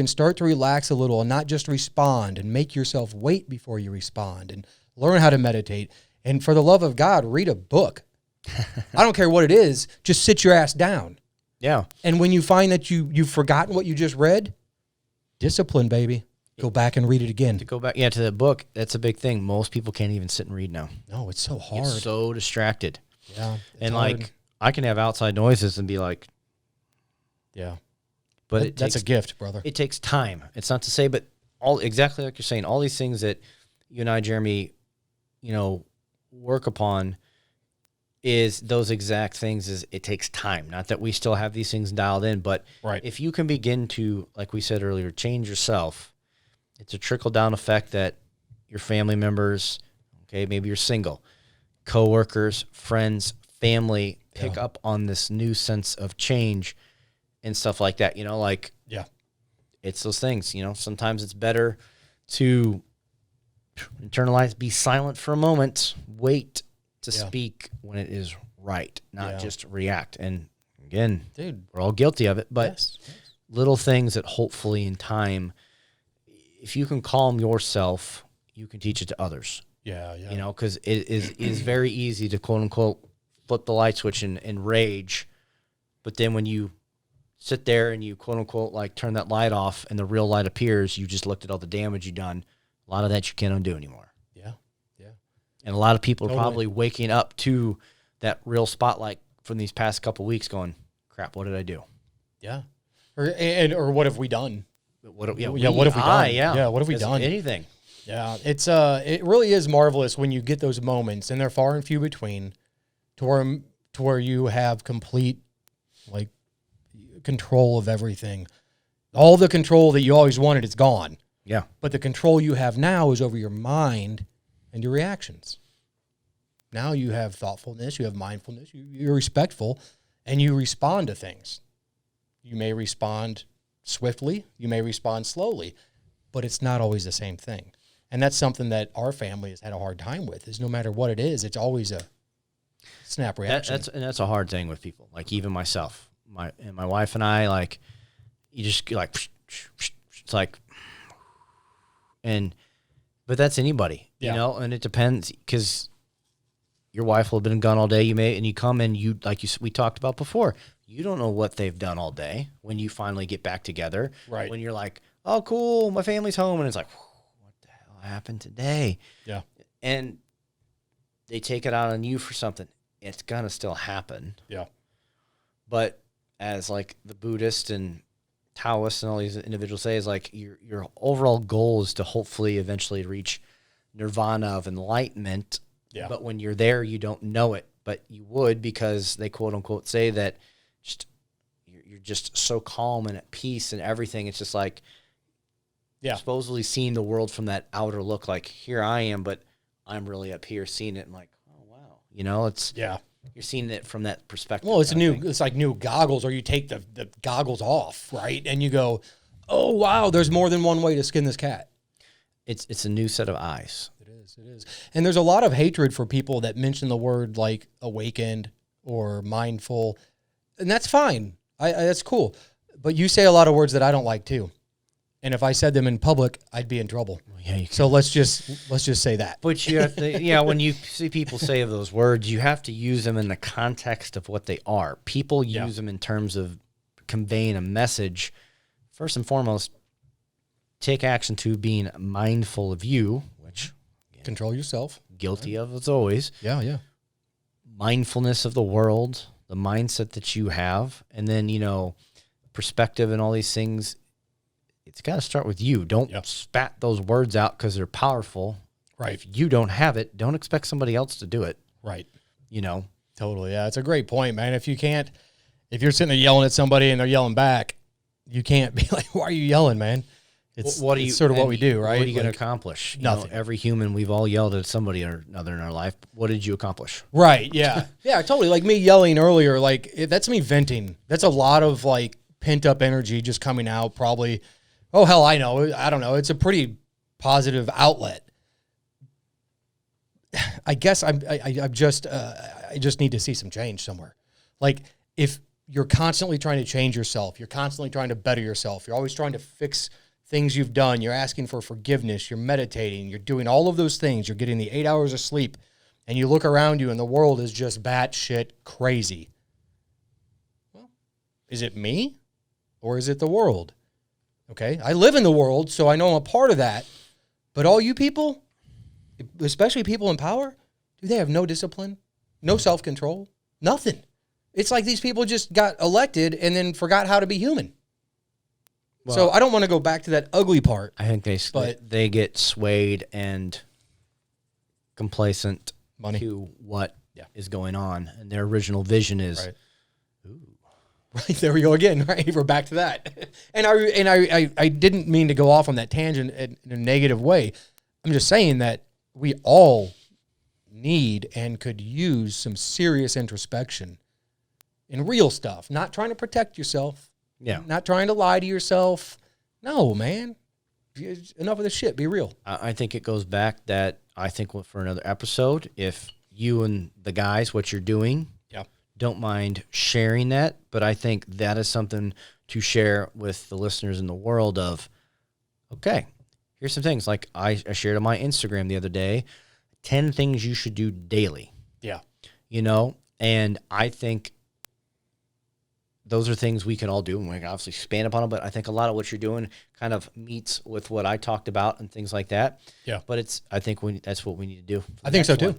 start to relax a little and not just respond and make yourself wait before you respond and learn how to meditate, and for the love of God, read a book. I don't care what it is. Just sit your ass down. Yeah. And when you find that you've forgotten what you just read, discipline, baby. Go back and read it again. To go back, to the book, that's a big thing. Most people can't even sit and read now. No, it's so hard. Get so distracted. Yeah. And hard. like, I can have outside noises and be like, yeah. but That's a gift, brother. It takes time. It's not to say, but exactly like you're saying, all these things that you and I, Jeremy, work upon is those exact things. Is it takes time. Not that we still have these things dialed in, but Right. if you can begin to, like we said earlier, change yourself, it's a trickle down effect that your family members, okay, maybe you're single, coworkers, friends, family pick up on this new sense of change and stuff like that. Like, Yeah. it's those things, sometimes it's better to internalize, be silent for a moment, wait to speak when it is right, not just react. And again, Dude, we're all guilty of it, but yes. little things that hopefully in time, if you can calm yourself, you can teach it to others. Yeah, yeah. Because it is very easy to quote unquote flip the light switch and rage, but then when you sit there and you quote unquote like turn that light off and the real light appears, you just looked at all the damage you've done. A lot of that you can't undo anymore. Yeah, yeah. And a lot of people Totally. are probably waking up to that real spotlight from these past couple weeks going, crap, what did I do? Yeah. Or what have we done? What have we what have we done? Yeah, what have we done? Anything. Yeah, it's it really is marvelous when you get those moments, and they're far and few between, to where you have complete like control of everything. All the control that you always wanted is gone. Yeah. But the control you have now is over your mind and your reactions. Now you have thoughtfulness, you have mindfulness, you're respectful, and you respond to things. You may respond swiftly, you may respond slowly, but it's not always the same thing. And that's something that our family has had a hard time with, is no matter what it is, it's always a snap reaction. That's a hard thing with people. Like even myself, my wife and I, like, you just like, it's like, but that's anybody, and it depends, because your wife will have been gone all day. And you come and we talked about before, you don't know what they've done all day when you finally get back together. Right. When you're like, oh, cool, my family's home. And it's like, what the hell happened today? Yeah. And they take it out on you for something. It's going to still happen. Yeah. But as like the Buddhist and Taoists and all these individuals say, is like your overall goal is to hopefully eventually reach nirvana of enlightenment. Yeah. But when you're there, you don't know it, but you would, because they quote unquote say that you're just so calm and at peace and everything. It's just like, supposedly seeing the world from that outer look, like here I am, but I'm really up here seeing it and like, oh wow, it's you're seeing it from that perspective. Well, it's like new goggles, or you take the goggles off, right? And you go, oh wow, there's more than one way to skin this cat. It's a new set of eyes. It is. And there's a lot of hatred for people that mention the word like awakened or mindful, and that's fine. That's cool. But you say a lot of words that I don't like too. And if I said them in public, I'd be in trouble. Well, yeah, so let's just say that. But you have to, when you see people say those words, you have to use them in the context of what they are. People use them in terms of conveying a message. First and foremost, take action to being mindful of you, which control yourself. Guilty of as always. Yeah. Mindfulness of the world, the mindset that you have, and then, perspective and all these things. It's got to start with you. Don't spat those words out because they're powerful. Right. If you don't have it, don't expect somebody else to do it. Right. Totally. Yeah, it's a great point, man. If you're sitting there yelling at somebody and they're yelling back, you can't be like, why are you yelling, man? It's sort of what we do, right? What are you going to accomplish? Nothing. Every human, we've all yelled at somebody or another in our life. What did you accomplish? Right. Yeah. Yeah, totally. Like me yelling earlier, like that's me venting. That's a lot of like pent up energy just coming out probably. Oh, hell, I know. I don't know. It's a pretty positive outlet. I guess I just need to see some change somewhere. Like if you're constantly trying to change yourself, you're constantly trying to better yourself, you're always trying to fix things you've done, you're asking for forgiveness, you're meditating, you're doing all of those things, you're getting the 8 hours of sleep, and you look around you and the world is just batshit crazy. Well, is it me or is it the world? Okay, I live in the world, so I know I'm a part of that. But all you people, especially people in power, do they have no discipline, no self-control, nothing? It's like these people just got elected and then forgot how to be human. Well, so I don't want to go back to that ugly part. I think they get swayed and complacent to what is going on, and their original vision is, Right, there we go again. Right, we're back to that. And I didn't mean to go off on that tangent in a negative way. I'm just saying that we all need and could use some serious introspection in real stuff. Not trying to protect yourself. Yeah. Not trying to lie to yourself. No, man. Enough of this shit. Be real. I think it goes back that I think for another episode, if you and the guys, what you're doing, don't mind sharing that, but I think that is something to share with the listeners in the world of, okay, here's some things. Like I shared on my Instagram the other day, 10 things you should do daily. Yeah. You know, and I think those are things we can all do, and we can obviously expand upon them, but I think a lot of what you're doing kind of meets with what I talked about and things like that. Yeah. But I think that's what we need to do. I think so too.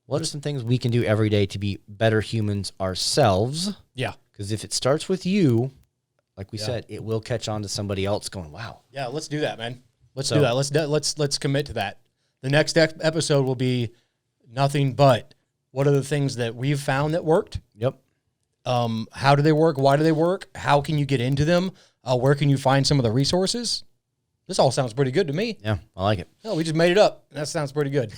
What are some things we can do every day to be better humans ourselves? Yeah. Because if it starts with you, like we said, it will catch on to somebody else going, wow. Yeah, let's do that, man. Let's do that. Let's commit to that. The next episode will be nothing but what are the things that we've found that worked? Yep. How do they work? Why do they work? How can you get into them? Where can you find some of the resources? This all sounds pretty good to me. Yeah, I like it. No, we just made it up. That sounds pretty good.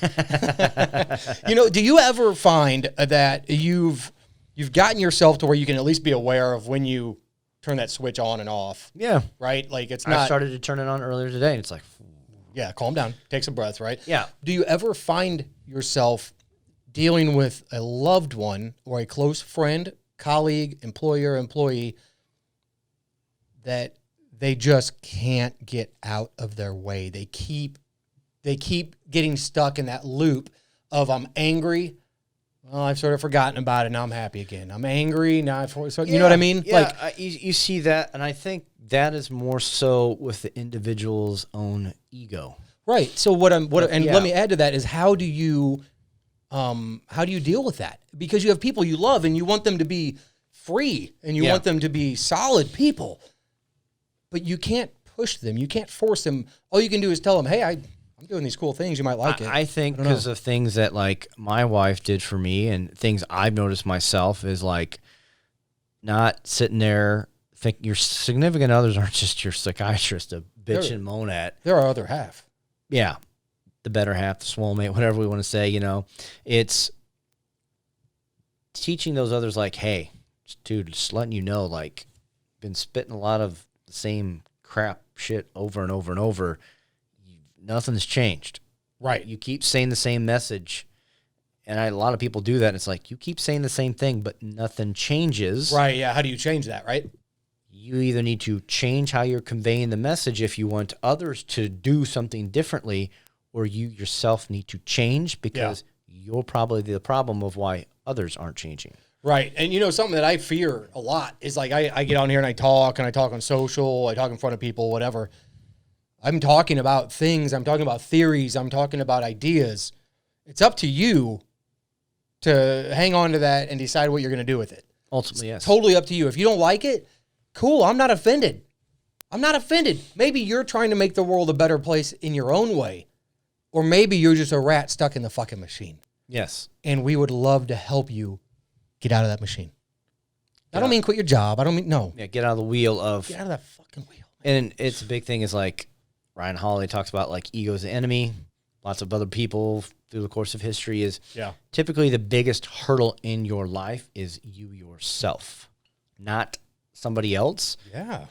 Do you ever find that you've gotten yourself to where you can at least be aware of when you turn that switch on and off? Yeah. Right? Like it's not. I started to turn it on earlier today, and it's like, yeah, calm down. Take some breaths, right? Yeah. Do you ever find yourself dealing with a loved one or a close friend, colleague, employer, employee that they just can't get out of their way? They keep getting stuck in that loop of I'm angry. Well, I've sort of forgotten about it. Now I'm happy again. I'm angry. Now you know what I mean? Yeah, like you see that. And I think that is more so with the individual's own ego. Right. So let me add to that is how do you deal with that? Because you have people you love and you want them to be free and you want them to be solid people. But you can't push them. You can't force them. All you can do is tell them, hey, I'm doing these cool things. You might like it. I think because of things that like my wife did for me and things I've noticed myself is like not sitting there think your significant others aren't just your psychiatrist to bitch and moan at. They're our other half. Yeah. The better half, the soulmate, whatever we want to say, it's teaching those others like, hey, dude, just letting you know, like, been spitting a lot of the same crap shit over and over and over. Nothing's changed. Right. You keep saying the same message. And a lot of people do that. And it's like, you keep saying the same thing, but nothing changes. Right. Yeah. How do you change that? Right. You either need to change how you're conveying the message if you want others to do something differently, or you yourself need to change because you're probably the problem of why others aren't changing. Right. And something that I fear a lot is like I get on here and I talk on social, I talk in front of people, whatever. I'm talking about things, I'm talking about theories, I'm talking about ideas. It's up to you to hang on to that and decide what you're going to do with it. Ultimately, yes. Totally up to you. If you don't like it, cool, I'm not offended. Maybe you're trying to make the world a better place in your own way. Or maybe you're just a rat stuck in the fucking machine. Yes. And we would love to help you get out of that machine. I don't mean quit your job. I don't mean, no. Yeah, get out of the wheel of... Get out of that fucking wheel. Man. And it's a big thing is like, Ryan Holiday talks about like ego is the enemy. Lots of other people through the course of history is typically the biggest hurdle in your life is you yourself, not somebody else. Yeah.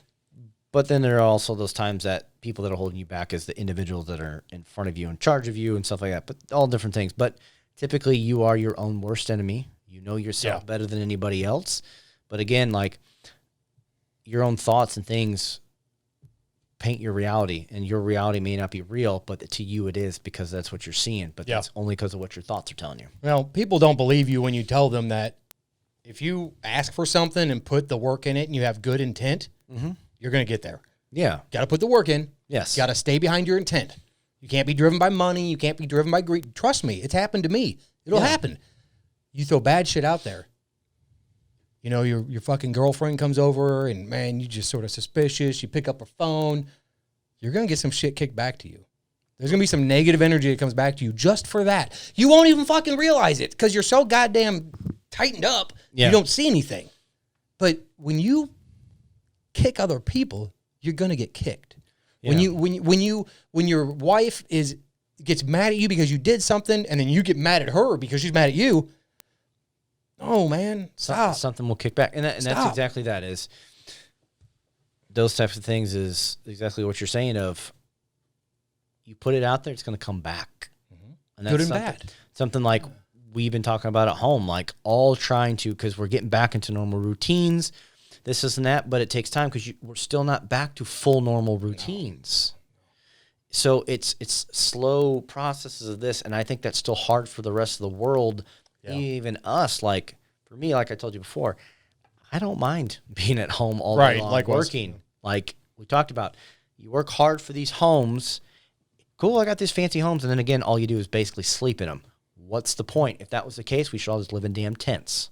But then there are also those times that people that are holding you back is the individuals that are in front of you, in charge of you and stuff like that, but all different things. But typically you are your own worst enemy. You know yourself better than anybody else. But again, like your own thoughts and things paint your reality, and your reality may not be real, but to you it is, because that's what you're seeing. But that's only because of what your thoughts are telling you. Well, people don't believe you when you tell them that if you ask for something and put the work in it and you have good intent, you're going to get there. Yeah. Got to put the work in. Yes. Got to stay behind your intent. You can't be driven by money. You can't be driven by greed. Trust me, it's happened to me. It'll happen. You throw bad shit out there. You know, your fucking girlfriend comes over and, man, you just sort of suspicious. You pick up her phone. You're going to get some shit kicked back to you. There's going to be some negative energy that comes back to you just for that. You won't even fucking realize it because you're so goddamn tightened up, you don't see anything. But when you kick other people, you're going to get kicked. Yeah. When your wife gets mad at you because you did something, and then you get mad at her because she's mad at you, oh man, stop. Something will kick back. And that's exactly that is. Those types of things is exactly what you're saying of, you put it out there, it's going to come back. And that's good and bad. Something like we've been talking about at home, like all trying to, because we're getting back into normal routines, this and that, but it takes time because we're still not back to full normal routines. No. So it's slow processes of this, and I think that's still hard for the rest of the world, even us. Like, for me, like I told you before, I don't mind being at home all day long, working. Like we talked about, you work hard for these homes. Cool, I got these fancy homes, and then again, all you do is basically sleep in them. What's the point? If that was the case, we should all just live in damn tents.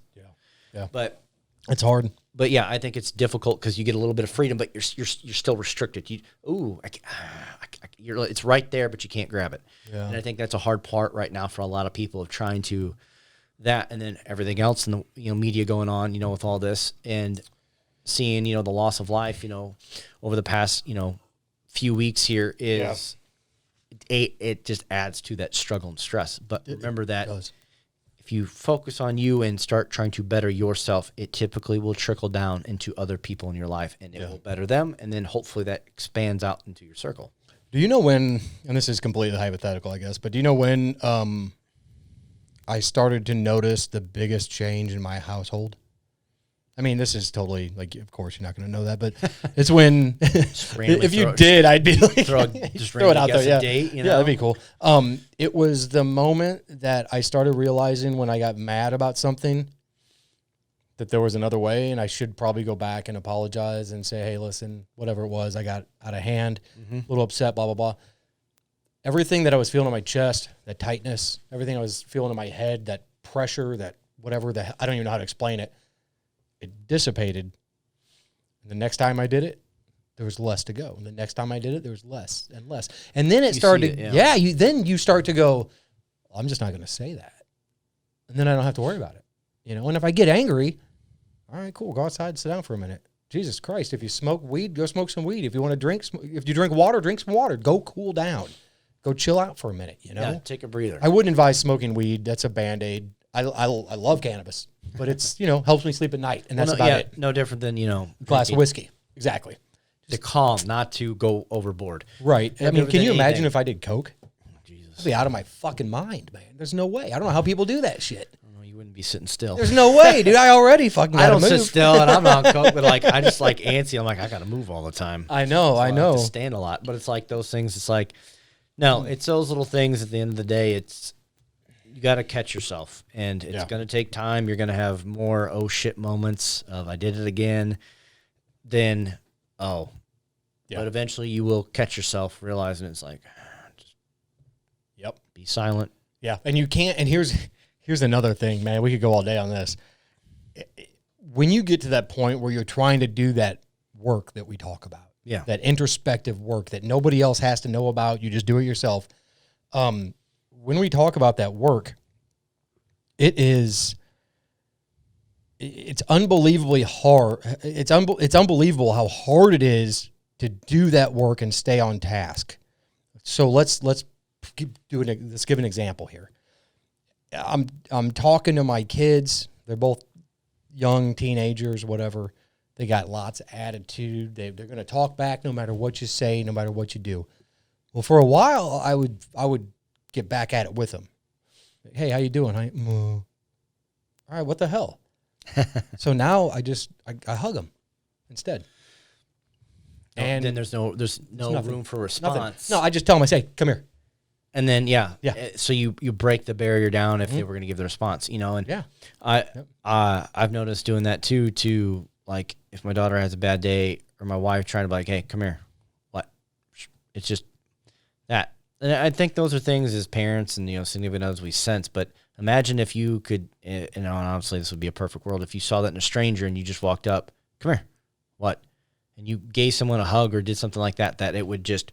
Yeah. But it's hard. But yeah, I think it's difficult because you get a little bit of freedom, but you're still restricted. It's right there, but you can't grab it. Yeah. And I think that's a hard part right now for a lot of people of trying to that, and then everything else in the media going on, with all this, and seeing the loss of life, over the past few weeks here is it just adds to that struggle and stress. But remember that if you focus on you and start trying to better yourself, it typically will trickle down into other people in your life, and it will better them, and then hopefully that expands out into your circle. Do you know when, and this is completely hypothetical, I guess, but do you know when I started to notice the biggest change in my household? I mean, this is totally, like, of course you're not going to know that, but it's when, if you did, I'd be like, throw it out there. Date, Yeah, that'd be cool. It was the moment that I started realizing when I got mad about something that there was another way, and I should probably go back and apologize and say, hey, listen, whatever it was, I got out of hand, a little upset, blah, blah, blah. Everything that I was feeling in my chest, that tightness, everything I was feeling in my head, that pressure, that whatever, I don't even know how to explain it. It dissipated. And the next time I did it, there was less to go. And the next time I did it, there was less and less. And then it started, then you start to go, well, I'm just not going to say that. And then I don't have to worry about it. And if I get angry, all right, cool, go outside, sit down for a minute. Jesus Christ, if you smoke weed, go smoke some weed. If you want to drink, if you drink water, drink some water. Go cool down. Go chill out for a minute, Yeah, take a breather. I wouldn't advise smoking weed. That's a Band-Aid. I love cannabis, but it's, helps me sleep at night, and that's about it. No different than, glass of whiskey. Exactly. To calm, not to go overboard. Right. I mean, can you imagine if I did coke? Oh, Jesus. I'd be out of my fucking mind, man. There's no way. I don't know how people do that shit. You wouldn't be sitting still. There's no way, dude. I already fucking I don't sit still, and I'm not on coke, but I just like antsy. I'm like, I got to move all the time. I know. So I have to stand a lot, but it's like those things. It's like, no, it's those little things at the end of the day. You got to catch yourself, and it's going to take time. You're going to have more oh shit moments of I did it again. Then but eventually you will catch yourself realizing it's like, just be silent. Yeah, and you can't. And here's another thing, man. We could go all day on this. When you get to that point where you're trying to do that work that we talk about, that introspective work that nobody else has to know about, you just do it yourself. When we talk about that work, it's unbelievably hard. It's unbelievable how hard it is to do that work and stay on task. So let's give an example here. I'm talking to my kids. They're both young teenagers, whatever. They got lots of attitude. They're going to talk back no matter what you say, no matter what you do. Well, for a while, I would get back at it with them. Hey, how you doing? All right, what the hell? So now I hug them instead. And then there's no nothing. room for nothing. response. No, I just tell them, I say, come here. And then Yeah. So you break the barrier down if they were going to give the response, and Yeah. I've noticed doing that too. To like, if my daughter has a bad day or my wife trying to be like, hey, come here, what? It's just that, and I think those are things as parents and significant others we sense. But imagine if you could, and honestly, this would be a perfect world if you saw that in a stranger and you just walked up, come here, what? And you gave someone a hug or did something like that, that it would just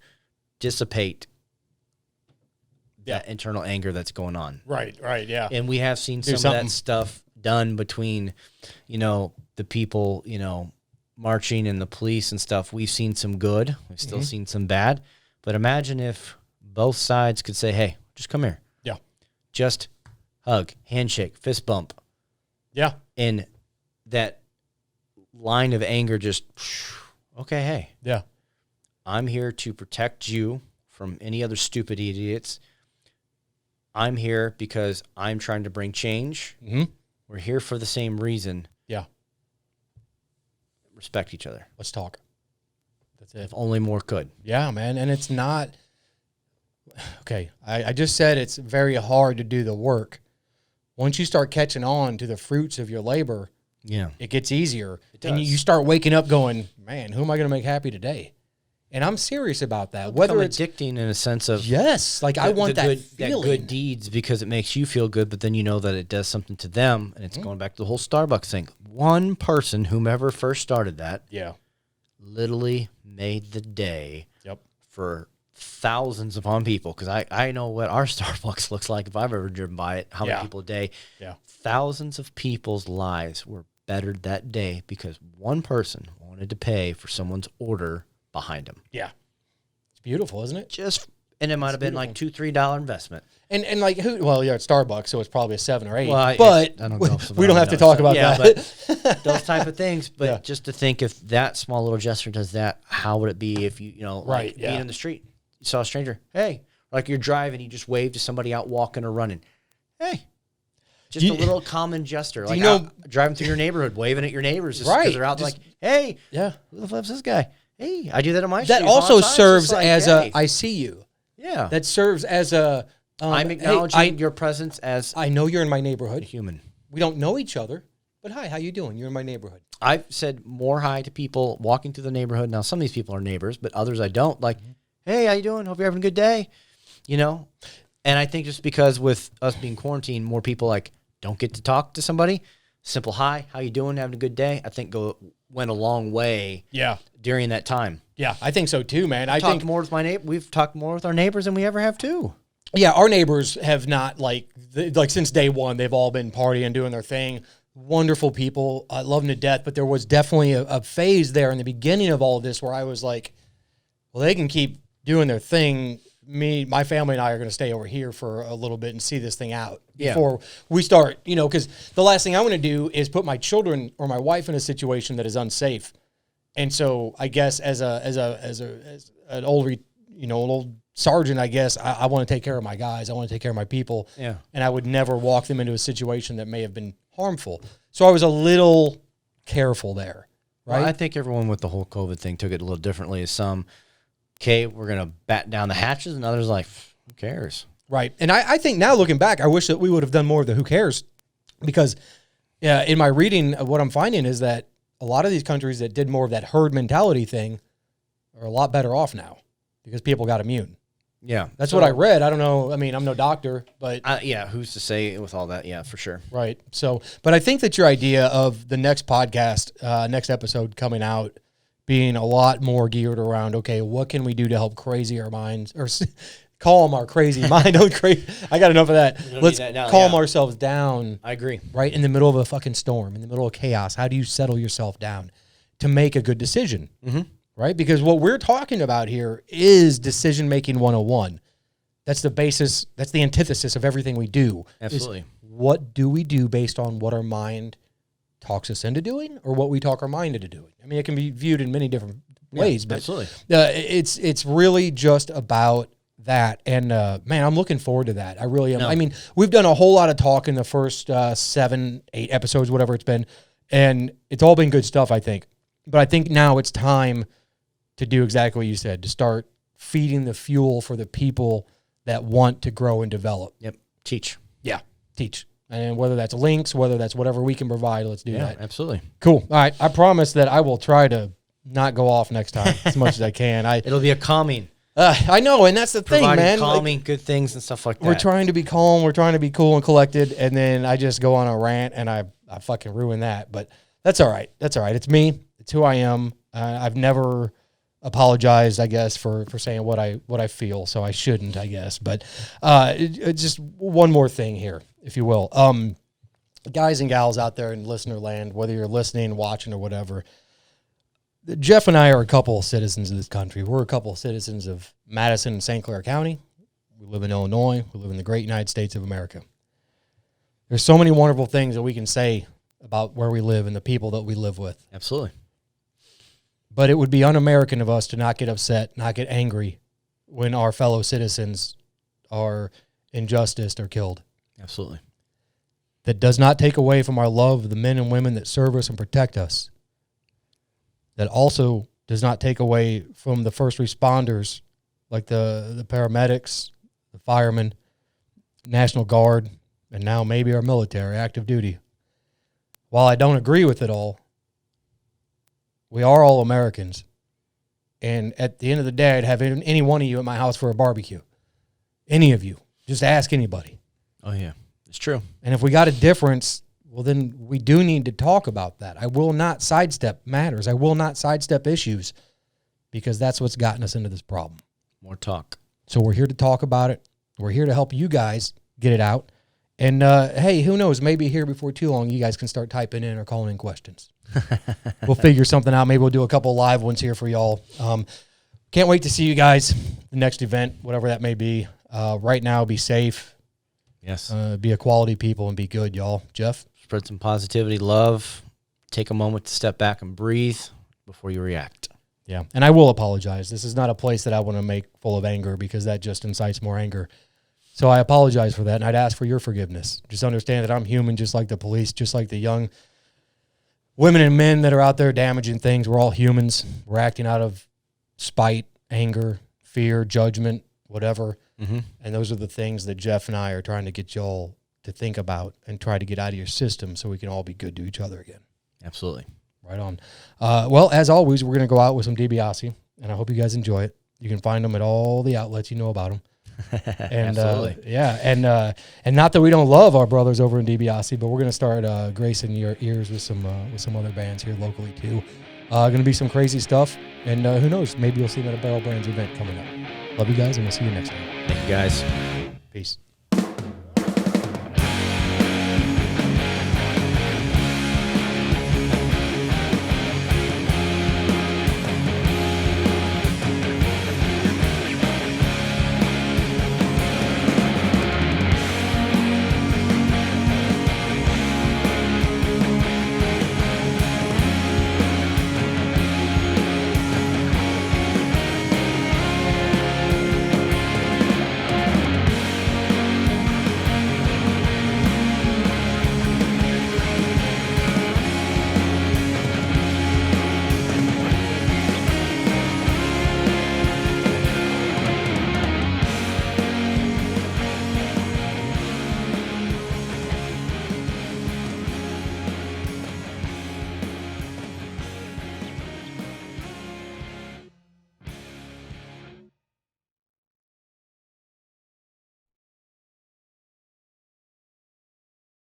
dissipate that internal anger that's going on. Right, yeah. And we have seen some of that stuff done between, the people, marching and the police and stuff. We've seen some good. We've still seen some bad. But imagine if both sides could say, hey, just come here. Yeah. Just hug, handshake, fist bump. Yeah. And that line of anger just, okay, hey. Yeah. I'm here to protect you from any other stupid idiots. I'm here because I'm trying to bring change. Mm-hmm. We're here for the same reason. Yeah. Respect each other. Let's talk. That's it. If only more could. Yeah, man. And it's not, okay, I just said it's very hard to do the work. Once you start catching on to the fruits of your labor, it gets easier. And you start waking up going, man, who am I going to make happy today? And I'm serious about that. Whether it's addicting in a sense of I want that feeling. That good deeds because it makes you feel good, but then you know that it does something to them, and it's going back to the whole Starbucks thing. One person, whomever first started that, literally made the day for thousands upon people. Because I know what our Starbucks looks like if I've ever driven by it. How many people a day? Yeah, thousands of people's lives were bettered that day because one person wanted to pay for someone's order behind them. Yeah. It's beautiful, isn't it? And it might have been like $2-3 investment. And like who? Well, it's Starbucks, so it's probably a 7 or 8. Well, but I don't know we don't have to talk about that. But those type of things. But just to think, if that small little gesture does that, how would it be if you being in the street, you saw a stranger, hey, like you're driving, you just wave to somebody out walking or running, hey. Just a little common gesture, like driving through your neighborhood, waving at your neighbors, just because they're out, like, hey, who the flip's this guy? Hey, I do that on my street. That also serves as I see you. Yeah. That serves as a I'm acknowledging your presence as I know you're in my neighborhood. A human. We don't know each other, but hi, how you doing? You're in my neighborhood. I've said more hi to people walking through the neighborhood. Now, some of these people are neighbors, but others I don't. Like, hey, how you doing? Hope you're having a good day. And I think just because with us being quarantined, more people don't get to talk to somebody. Simple hi, how you doing? Having a good day? I think went a long way. Yeah. During that time. Yeah, I think so too, man. We've talked more with our neighbors than we ever have too. Yeah, our neighbors have not since day one, they've all been partying, doing their thing. Wonderful people. I love them to death, but there was definitely a phase there in the beginning of all of this where I was like, well, they can keep doing their thing. My family and I are going to stay over here for a little bit and see this thing out before we start, because the last thing I want to do is put my children or my wife in a situation that is unsafe. And so I guess as an old sergeant, I guess I want to take care of my guys. I want to take care of my people. Yeah. And I would never walk them into a situation that may have been harmful. So I was a little careful there. Right. Well, I think everyone with the whole COVID thing took it a little differently. Some, we're going to bat down the hatches, and others like, who cares? Right. And I think now looking back, I wish that we would have done more of the who cares, because in my reading, what I'm finding is that a lot of these countries that did more of that herd mentality thing are a lot better off now because people got immune. Yeah. That's what I read. I don't know. I mean, I'm no doctor, but who's to say with all that? Yeah, for sure. Right. So, but I think that your idea of the next podcast, next episode coming out being a lot more geared around, okay, what can we do to help crazy our minds or calm our crazy mind? I got enough of that. Let's calm ourselves down. I agree. Right in the middle of a fucking storm, in the middle of chaos. How do you settle yourself down to make a good decision? Mm-hmm. Right? Because what we're talking about here is decision-making 101. That's the basis. That's the antithesis of everything we do. Absolutely. What do we do based on what our mind talks us into doing or what we talk our mind into doing? I mean, it can be viewed in many different ways, but absolutely. It's really just about that. And man, I'm looking forward to that. I really am. No. I mean, we've done a whole lot of talk in the first 7-8 episodes, whatever it's been, and it's all been good stuff, I think. But I think now it's time to do exactly what you said, to start feeding the fuel for the people that want to grow and develop. Yep. Teach. Yeah, teach. And whether that's links, whether that's whatever we can provide, let's do that. Absolutely. Cool. All right. I promise that I will try to not go off next time as much as I can. It'll be a calming. I know, and that's the thing, man. Calming, good things and stuff like that. We're trying to be calm. We're trying to be cool and collected, and then I just go on a rant, and I fucking ruin that. But that's all right. That's all right. It's me. It's who I am. I've never apologized, I guess, for saying what I feel, so I shouldn't, I guess. But just one more thing here, if you will. Guys and gals out there in listener land, whether you're listening, watching, or whatever, Jeff and I are a couple of citizens of this country. We're a couple of citizens of Madison and St. Clair County. We live in Illinois. We live in the great United States of America. There's so many wonderful things that we can say about where we live and the people that we live with. Absolutely. But it would be un-American of us to not get upset, not get angry when our fellow citizens are injusticed or killed. Absolutely. That does not take away from our love of the men and women that serve us and protect us. That also does not take away from the first responders, like the paramedics, the firemen, National Guard, and now maybe our military, active duty. While I don't agree with it all, we are all Americans. And at the end of the day, I'd have any one of you at my house for a barbecue. Any of you. Just ask anybody. Oh, yeah. It's true. And if we got a difference, well, then we do need to talk about that. I will not sidestep matters. I will not sidestep issues because that's what's gotten us into this problem. More talk. So we're here to talk about it. We're here to help you guys get it out. And, hey, who knows? Maybe here before too long, you guys can start typing in or calling in questions. We'll figure something out. Maybe we'll do a couple live ones here for y'all. Can't wait to see you guys the next event, whatever that may be. Right now, be safe. Yes. Be a quality people and be good, y'all. Jeff? Spread some positivity, love. Take a moment to step back and breathe before you react. Yeah, and I will apologize. This is not a place that I want to make full of anger because that just incites more anger. So I apologize for that, and I'd ask for your forgiveness. Just understand that I'm human just like the police, just like the young women and men that are out there damaging things. We're all humans. We're acting out of spite, anger, fear, judgment, whatever. Mm-hmm. And those are the things that Jeff and I are trying to get y'all to think about and try to get out of your system so we can all be good to each other again. Absolutely. Right on. Well, as always, we're going to go out with some DiBiase, and I hope you guys enjoy it. You can find them at all the outlets you know about them. And Absolutely. And not that we don't love our brothers over in DiBiase, but we're going to start gracing your ears with some other bands here locally too. Going to be some crazy stuff, and who knows? Maybe you'll see them at a Barrel Brands event coming up. Love you guys, and we'll see you next time. Thank you, guys. Peace.